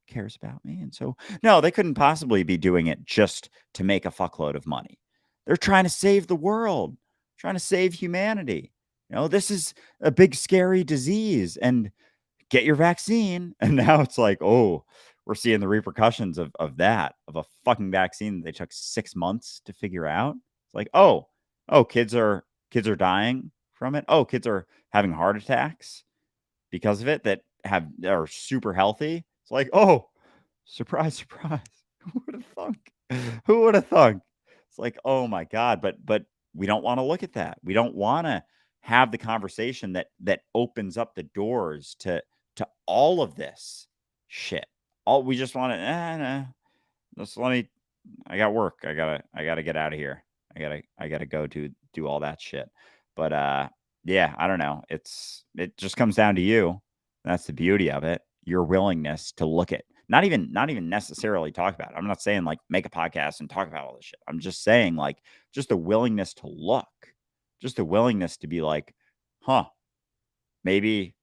cares about me. And so, no, they couldn't possibly be doing it just to make a fuckload of money. They're trying to save the world, trying to save humanity. This is a big, scary disease, and get your vaccine. And now it's like, oh, we're seeing the repercussions of a fucking vaccine that they took 6 months to figure out. It's like, oh, kids are dying from it. Oh, kids are having heart attacks because of it that are super healthy. It's like, oh, surprise, surprise. Who would have thunk? Who would have thunk? It's like, oh my God. But we don't want to look at that. We don't want to have the conversation that opens up the doors to all of this shit. All we just want to, nah, just let me. I got work. I gotta get out of here. I gotta go do all that shit. But yeah, I don't know. It just comes down to you. That's the beauty of it. Your willingness to look at, not even necessarily talk about it. I'm not saying like make a podcast and talk about all this shit. I'm just saying like just the willingness to look, just the willingness to be like, huh, maybe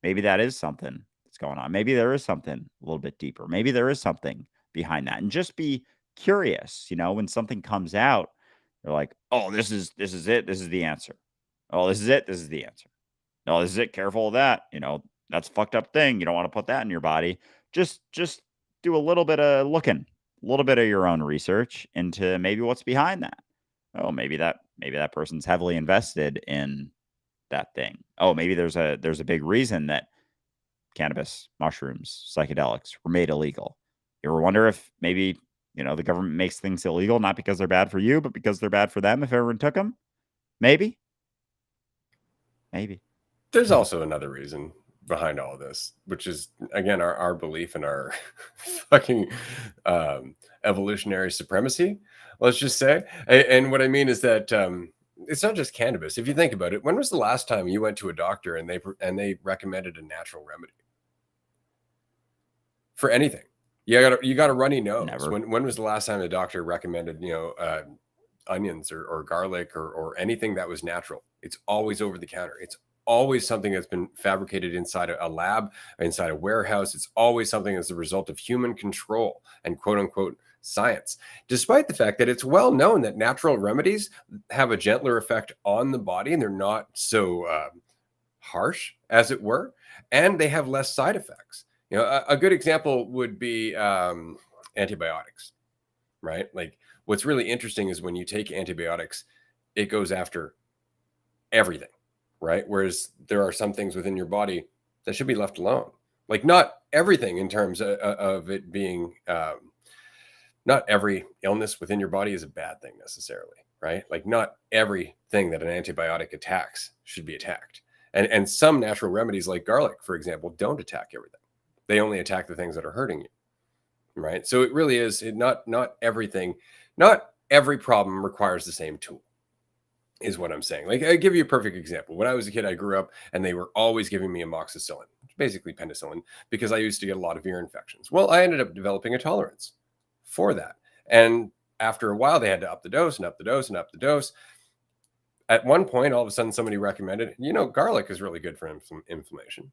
that is something that's going on. Maybe there is something a little bit deeper. Maybe there is something behind that, and just be curious. When something comes out, they're like, oh, this is it. This is the answer. Oh, this is it. This is the answer. No, this is it. Careful of that. That's a fucked up thing. You don't want to put that in your body. Just do a little bit of looking, a little bit of your own research into maybe what's behind that. Oh, maybe that person's heavily invested in that thing. Oh, maybe there's a big reason that cannabis, mushrooms, psychedelics were made illegal. You ever wonder if maybe, the government makes things illegal not because they're bad for you, but because they're bad for them if everyone took them? Maybe. There's also another reason behind all of this, which is, again, our belief in our fucking evolutionary supremacy, let's just say. And what I mean is that it's not just cannabis. If you think about it, when was the last time you went to a doctor and they recommended a natural remedy for anything? You got a runny nose. Never. When was the last time a doctor recommended onions or garlic or anything that was natural? It's always over the counter. It's always something that's been fabricated inside a lab, inside a warehouse. It's always something that's the result of human control and quote unquote science, despite the fact that it's well known that natural remedies have a gentler effect on the body and they're not so harsh, as it were, and they have less side effects. A good example would be antibiotics, right? Like, what's really interesting is when you take antibiotics, it goes after everything, right? Whereas there are some things within your body that should be left alone. Like, not everything in terms of it being, not every illness within your body is a bad thing necessarily, right? Like, not everything that an antibiotic attacks should be attacked. And some natural remedies like garlic, for example, don't attack everything. They only attack the things that are hurting you, right? So it really is not everything, not every problem requires the same tool, is what I'm saying. Like, I give you a perfect example. When I was a kid, I grew up and they were always giving me amoxicillin, basically penicillin, because I used to get a lot of ear infections. Well, I ended up developing a tolerance for that. And after a while, they had to up the dose and up the dose and up the dose. At one point, all of a sudden, somebody recommended, garlic is really good for inflammation.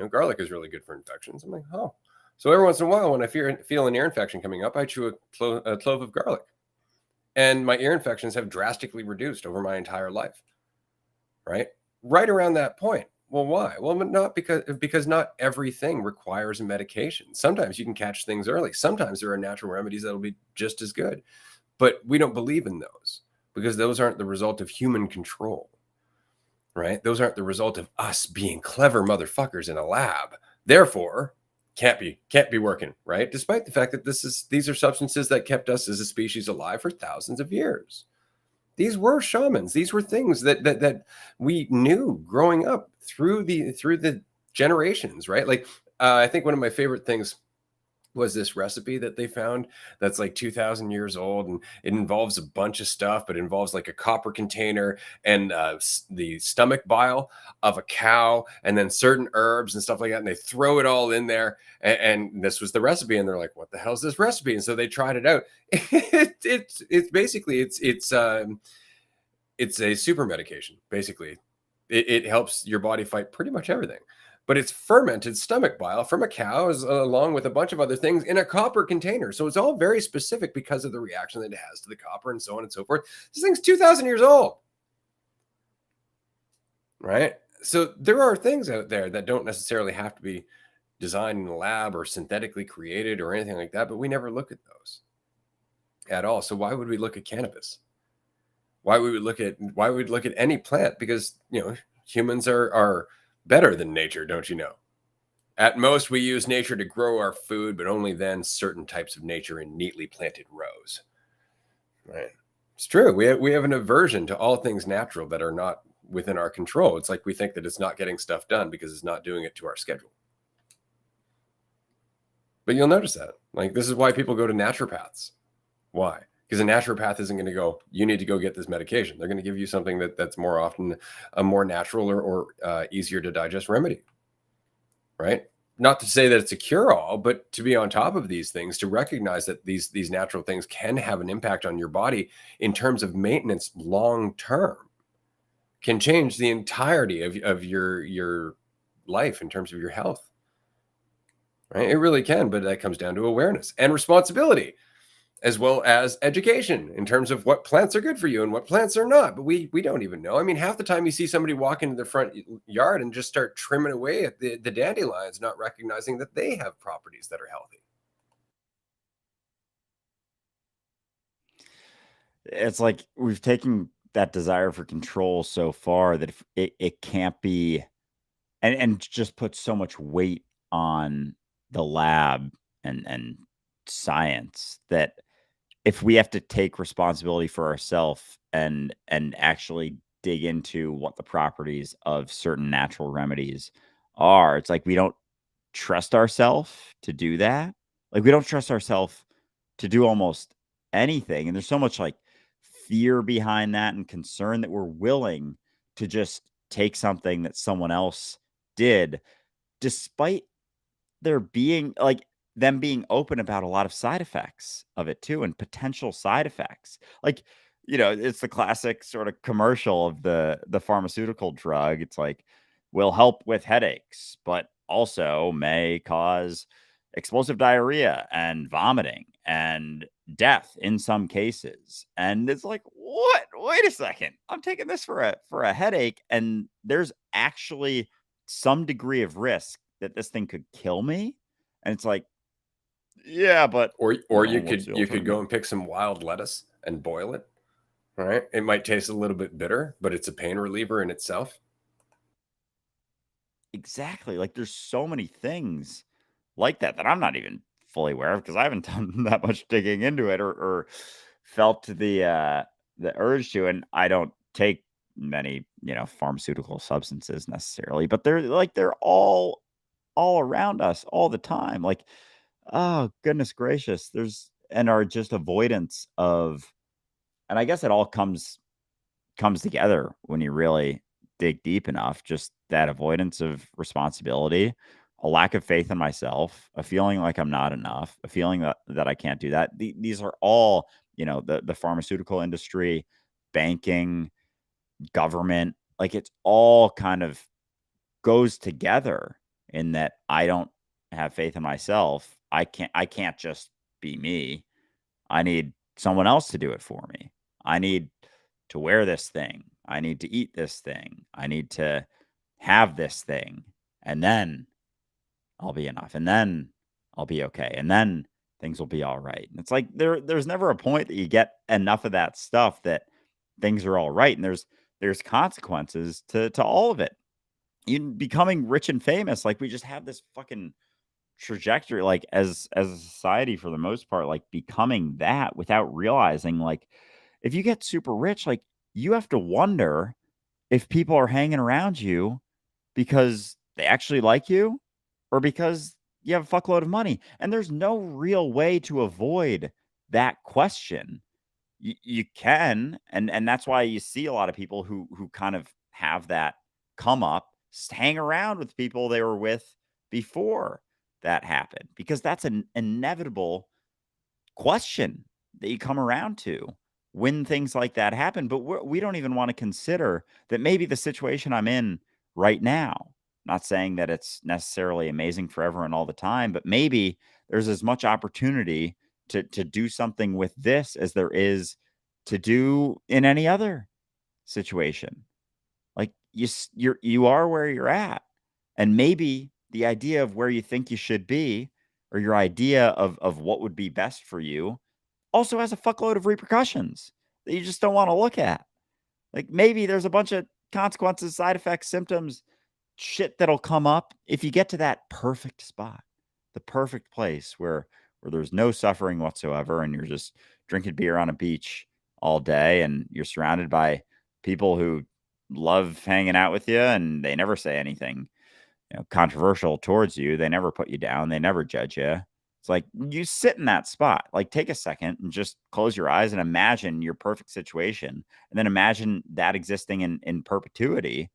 Garlic is really good for infections. I'm like, oh. So every once in a while, when I feel an ear infection coming up, I chew a clove of garlic. And my ear infections have drastically reduced over my entire life. Right around that point. Well, why? Well, not because not everything requires a medication. Sometimes you can catch things early. Sometimes there are natural remedies that'll be just as good. But we don't believe in those because those aren't the result of human control. Right? Those aren't the result of us being clever motherfuckers in a lab. Therefore, can't be working, right? Despite the fact that these are substances that kept us as a species alive for thousands of years. These were shamans. These were things that we knew growing up through the generations, right? Like I think one of my favorite things was this recipe that they found that's like 2000 years old, and it involves a bunch of stuff, but it involves like a copper container and the stomach bile of a cow and then certain herbs and stuff like that, and they throw it all in there, and this was the recipe, and they're like, what the hell is this recipe? And so they tried it out. It's basically it's a super medication. Basically it helps your body fight pretty much everything, but it's fermented stomach bile from a cow along with a bunch of other things in a copper container. So it's all very specific because of the reaction that it has to the copper and so on and so forth. This thing's 2000 years old, right? So there are things out there that don't necessarily have to be designed in a lab or synthetically created or anything like that, but we never look at those at all. So why would we look at cannabis? Why would we look at any plant? Because humans are better than nature, don't you know? At most, we use nature to grow our food, but only then certain types of nature in neatly planted rows. Right? It's true. We have an aversion to all things natural that are not within our control. It's like we think that it's not getting stuff done because it's not doing it to our schedule. But you'll notice that. Like, this is why people go to naturopaths. Why? Because a naturopath isn't going to go, you need to go get this medication. They're going to give you something that's more often a more natural or easier to digest remedy. Right? Not to say that it's a cure-all, but to be on top of these things, to recognize that these natural things can have an impact on your body in terms of maintenance long-term, can change the entirety of your life in terms of your health. Right? It really can, but that comes down to awareness and responsibility, as well as education in terms of what plants are good for you and what plants are not. But we don't even know. I mean, half the time you see somebody walk into the front yard and just start trimming away at the dandelions, not recognizing that they have properties that are healthy. It's like we've taken that desire for control so far that if it can't be, and just put so much weight on the lab and science that if we have to take responsibility for ourselves and actually dig into what the properties of certain natural remedies are, it's like we don't trust ourselves to do that. Like we don't trust ourselves to do almost anything. And there's so much like fear behind that and concern that we're willing to just take something that someone else did, despite there being like them being open about a lot of side effects of it too and potential side effects. Like, it's the classic sort of commercial of the pharmaceutical drug. It's like will help with headaches, but also may cause explosive diarrhea and vomiting and death in some cases. And it's like, what? Wait a second. I'm taking this for a headache and there's actually some degree of risk that this thing could kill me. And it's like, yeah, but Or you what's could the you could go alternative? and pick some wild lettuce and boil it. Right? It might taste a little bit bitter, but it's a pain reliever in itself. Exactly. Like there's so many things like that that I'm not even fully aware of because I haven't done that much digging into it or felt the urge to. And I don't take many, pharmaceutical substances necessarily, but they're all around us all the time. Like, oh goodness gracious, there's and our just avoidance of, and I guess it all comes together when you really dig deep enough, just that avoidance of responsibility, a lack of faith in myself, a feeling like I'm not enough, a feeling that I can't do that. These are all, the pharmaceutical industry, banking, government. Like, it's all kind of goes together in that I don't have faith in myself. I can't just be me. I need someone else to do it for me. I need to wear this thing. I need to eat this thing. I need to have this thing. And then I'll be enough. And then I'll be okay. And then things will be all right. And it's like there's never a point that you get enough of that stuff that things are all right. And there's consequences to all of it. In becoming rich and famous, like, we just have this fucking trajectory, like, as a society, for the most part, like, becoming that without realizing, like, if you get super rich, like, you have to wonder if people are hanging around you because they actually like you or because you have a fuckload of money. And there's no real way to avoid that question. You can, and that's why you see a lot of people who kind of have that come up, hang around with people they were with before that happened, because that's an inevitable question that you come around to when things like that happen. But we don't even want to consider that maybe the situation I'm in right now, not saying that it's necessarily amazing for everyone all the time, but maybe there's as much opportunity to do something with this as there is to do in any other situation. Like, you are where you're at, and maybe the idea of where you think you should be, or your idea of what would be best for you, also has a fuckload of repercussions that you just don't want to look at. Like, maybe there's a bunch of consequences, side effects, symptoms, shit that'll come up if you get to that perfect spot, the perfect place where there's no suffering whatsoever, and you're just drinking beer on a beach all day, and you're surrounded by people who love hanging out with you, and they never say anything, controversial towards you. They never put you down. They never judge you. It's like, you sit in that spot. Like, take a second and just close your eyes and imagine your perfect situation, and then imagine that existing in perpetuity.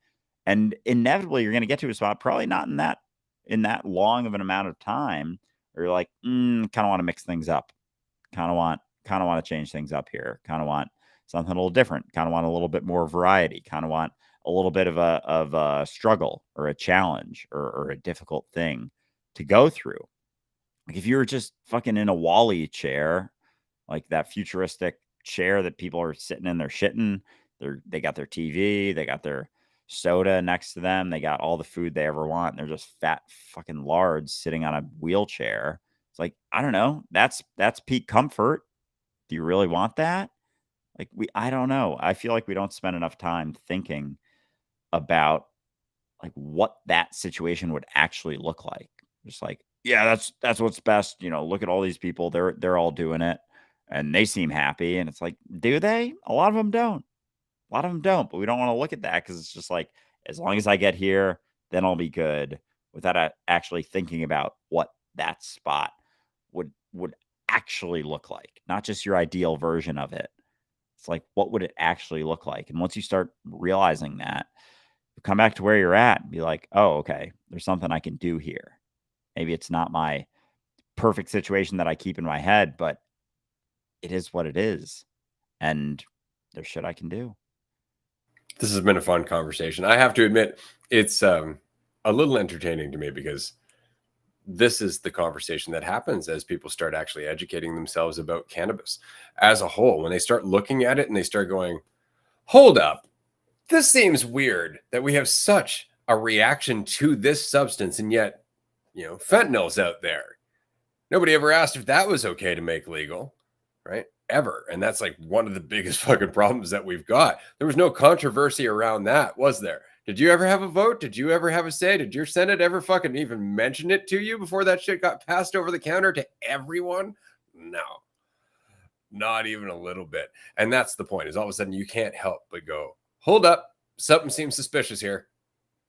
And inevitably, you're going to get to a spot, probably not in that long of an amount of time, where you're like, kind of want to mix things up. Kind of want to change things up here. Kind of want something a little different. Kind of want a little bit more variety. Kind of want a little bit of a struggle or a challenge or a difficult thing to go through. Like, if you were just fucking in a Wall-E chair, like that futuristic chair that people are sitting in, they're shitting, they got their TV, they got their soda next to them, they got all the food they ever want, and they're just fat fucking lards sitting on a wheelchair. It's like, I don't know, that's peak comfort. Do you really want that? Like, I don't know. I feel like we don't spend enough time thinking about, like, what that situation would actually look like. Just like, yeah, that's what's best. Look at all these people. They're all doing it, and they seem happy. And it's like, do they? A lot of them don't. A lot of them don't. But we don't want to look at that, because it's just like, as long as I get here, then I'll be good, without actually thinking about what that spot would actually look like, not just your ideal version of it. It's like, what would it actually look like? And once you start realizing that, come back to where you're at and be like, oh, okay, there's something I can do here. Maybe it's not my perfect situation that I keep in my head, but it is what it is. And there's shit I can do. This has been a fun conversation. I have to admit, it's a little entertaining to me, because this is the conversation that happens as people start actually educating themselves about cannabis as a whole. When they start looking at it and they start going, hold up, this seems weird that we have such a reaction to this substance, and yet, fentanyl's out there. Nobody ever asked if that was okay to make legal, right? Ever. And that's like one of the biggest fucking problems that we've got. There was no controversy around that, was there? Did you ever have a vote? Did you ever have a say? Did your Senate ever fucking even mention it to you before that shit got passed over the counter to everyone? No, not even a little bit. And that's the point, is all of a sudden you can't help but go, hold up, something seems suspicious here.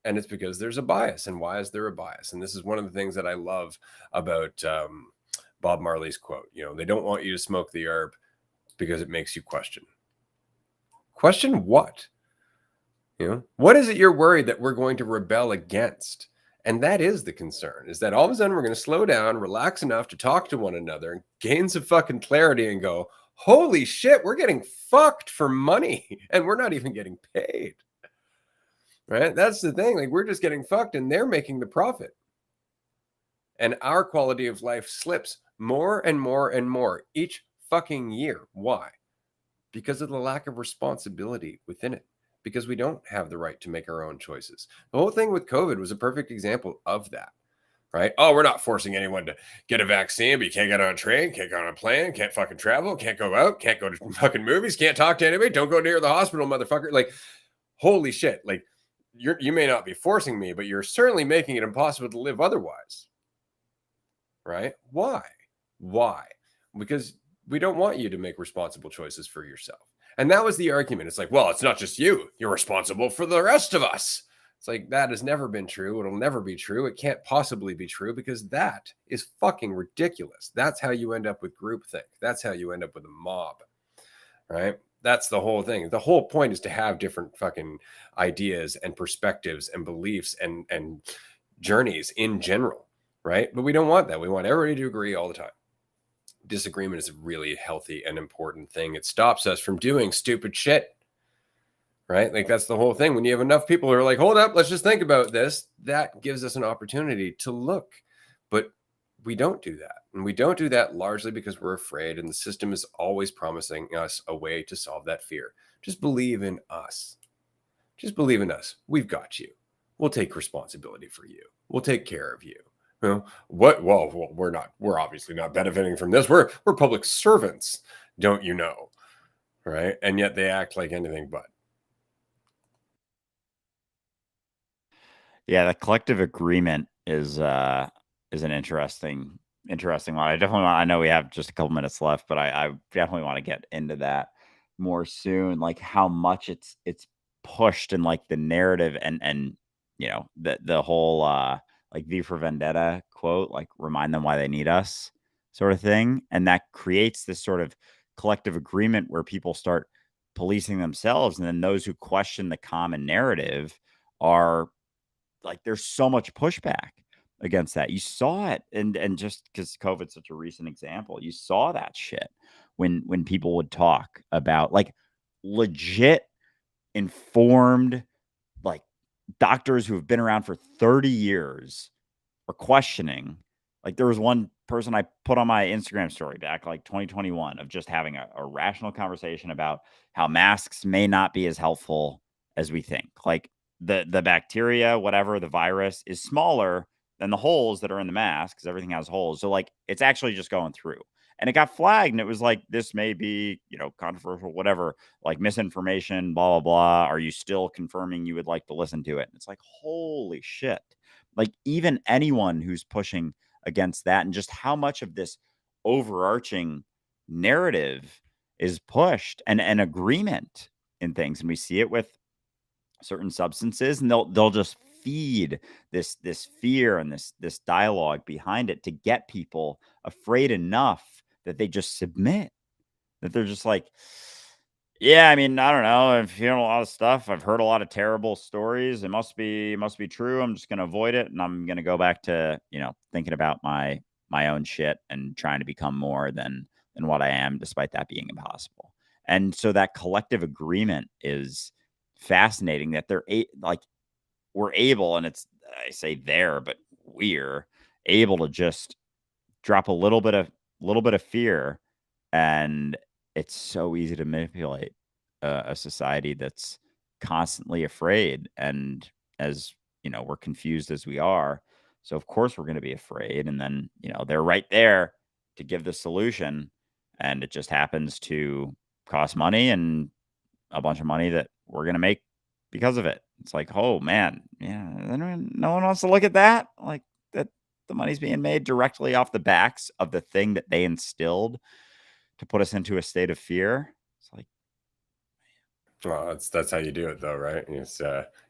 And it's because there's a bias. And why is there a bias? And this is one of the things that I love about Bob Marley's quote. They don't want you to smoke the herb because it makes you question. Question what? What is it you're worried that we're going to rebel against? And that is the concern, is that all of a sudden we're going to slow down, relax enough to talk to one another, and gain some fucking clarity and go, Holy shit, we're getting fucked for money and we're not even getting paid. Right? That's the thing. Like, we're just getting fucked and they're making the profit. And our quality of life slips more and more and more each fucking year. Why? Because of the lack of responsibility within it. Because we don't have the right to make our own choices. The whole thing with COVID was a perfect example of that. Right? Oh, we're not forcing anyone to get a vaccine, but you can't get on a train, can't get on a plane, can't fucking travel, can't go out, can't go to fucking movies, can't talk to anybody, don't go near the hospital, motherfucker. Like, holy shit. Like, you may not be forcing me, but you're certainly making it impossible to live otherwise. Right? Why? Why? Because we don't want you to make responsible choices for yourself. And that was the argument. It's like, well, it's not just you. You're responsible for the rest of us. It's like, that has never been true. It'll never be true. It can't possibly be true because that is fucking ridiculous. That's how you end up with groupthink. That's how you end up with a mob, right? That's the whole thing. The whole point is to have different fucking ideas and perspectives and beliefs and journeys in general, right? But we don't want that. We want everybody to agree all the time. Disagreement is a really healthy and important thing. It stops us from doing stupid shit. Right? Like, that's the whole thing. When you have enough people who are like, hold up, let's just think about this, that gives us an opportunity to look. But we don't do that. And we don't do that largely because we're afraid. And the system is always promising us a way to solve that fear. Just believe in us. Just believe in us. We've got you. We'll take responsibility for you. We'll take care of you. You know, what? Well, we're obviously not benefiting from this. We're public servants, don't you know? Right? And yet they act like anything but. Yeah, the collective agreement is an interesting one. I know we have just a couple minutes left, but I definitely want to get into that more soon. Like, how much it's pushed in, like, the narrative and the whole like V for Vendetta quote, like, remind them why they need us, sort of thing. And that creates this sort of collective agreement where people start policing themselves, and then those who question the common narrative are, like, there's so much pushback against that. You saw it, and just because COVID's such a recent example, you saw that shit when people would talk about, like, legit informed, like, doctors who have been around for 30 years are questioning. Like, there was one person I put on my Instagram story back, like, 2021, of just having a rational conversation about how masks may not be as helpful as we think. Like, the bacteria, whatever, the virus is smaller than the holes that are in the mask, because everything has holes. So, like, it's actually just going through. And it got flagged, and it was like, this may be, controversial, whatever, like, misinformation, blah, blah, blah. Are you still confirming you would like to listen to it? And it's like, holy shit. Like, even anyone who's pushing against that, and just how much of this overarching narrative is pushed, and agreement in things. And we see it with certain substances, and they'll just feed this fear and this dialogue behind it to get people afraid enough that they just submit, that they're just like, yeah, I mean, I don't know. I've heard a lot of stuff. I've heard a lot of terrible stories. It must be true. I'm just gonna avoid it, and I'm gonna go back to, thinking about my own shit and trying to become more than what I am, despite that being impossible. And so that collective agreement is fascinating, that like, we're able, and I say there, but we're able to just drop a little bit of fear, and it's so easy to manipulate a society that's constantly afraid. And, as we're confused as we are, so of course we're going to be afraid. And then, they're right there to give the solution, and it just happens to cost money, and a bunch of money that we're going to make because of it. It's like, oh man, yeah, no one wants to look at that. Like, that the money's being made directly off the backs of the thing that they instilled to put us into a state of fear. It's like, Well, that's how you do it, though, right? It's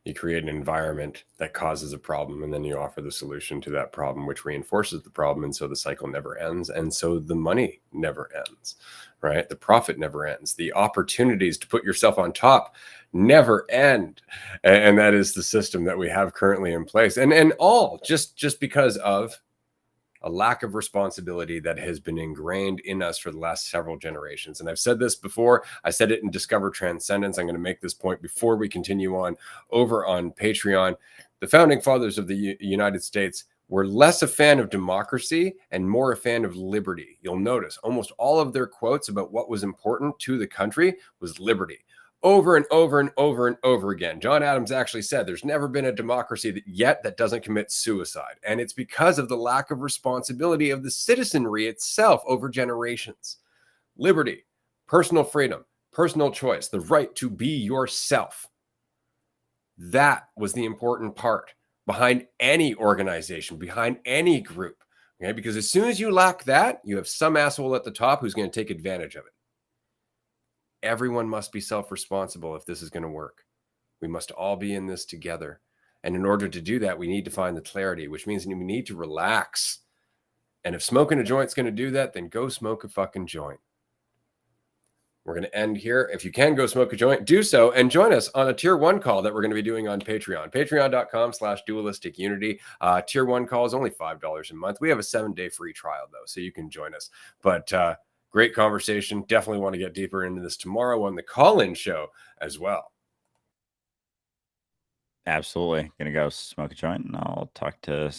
you create an environment that causes a problem, and then you offer the solution to that problem, which reinforces the problem, and so the cycle never ends, and so the money never ends, right? The profit never ends. The opportunities to put yourself on top never end, and that is the system that we have currently in place, and all just because of a lack of responsibility that has been ingrained in us for the last several generations. And I've said this before. I said it in Discover Transcendence. I'm going to make this point before we continue on over on Patreon. The founding fathers of the United States were less a fan of democracy and more a fan of liberty. You'll notice almost all of their quotes about what was important to the country was liberty. Over and over and over and over again. John Adams actually said there's never been a democracy yet that doesn't commit suicide. And it's because of the lack of responsibility of the citizenry itself over generations. Liberty, personal freedom, personal choice, the right to be yourself. That was the important part behind any organization, behind any group. Okay? Because as soon as you lack that, you have some asshole at the top who's going to take advantage of it. Everyone must be self-responsible if this is going to work. We must all be in this together. And in order to do that, we need to find the clarity, which means we need to relax. And if smoking a joint's going to do that, then go smoke a fucking joint. We're going to end here. If you can go smoke a joint, do so and join us on a tier 1 call that we're going to be doing on Patreon. Patreon.com/dualistic unity. Tier 1 call is only $5 a month. We have a 7-day free trial though, so you can join us. But great conversation. Definitely want to get deeper into this tomorrow on the call-in show as well. Absolutely. Gonna go smoke a joint and I'll talk to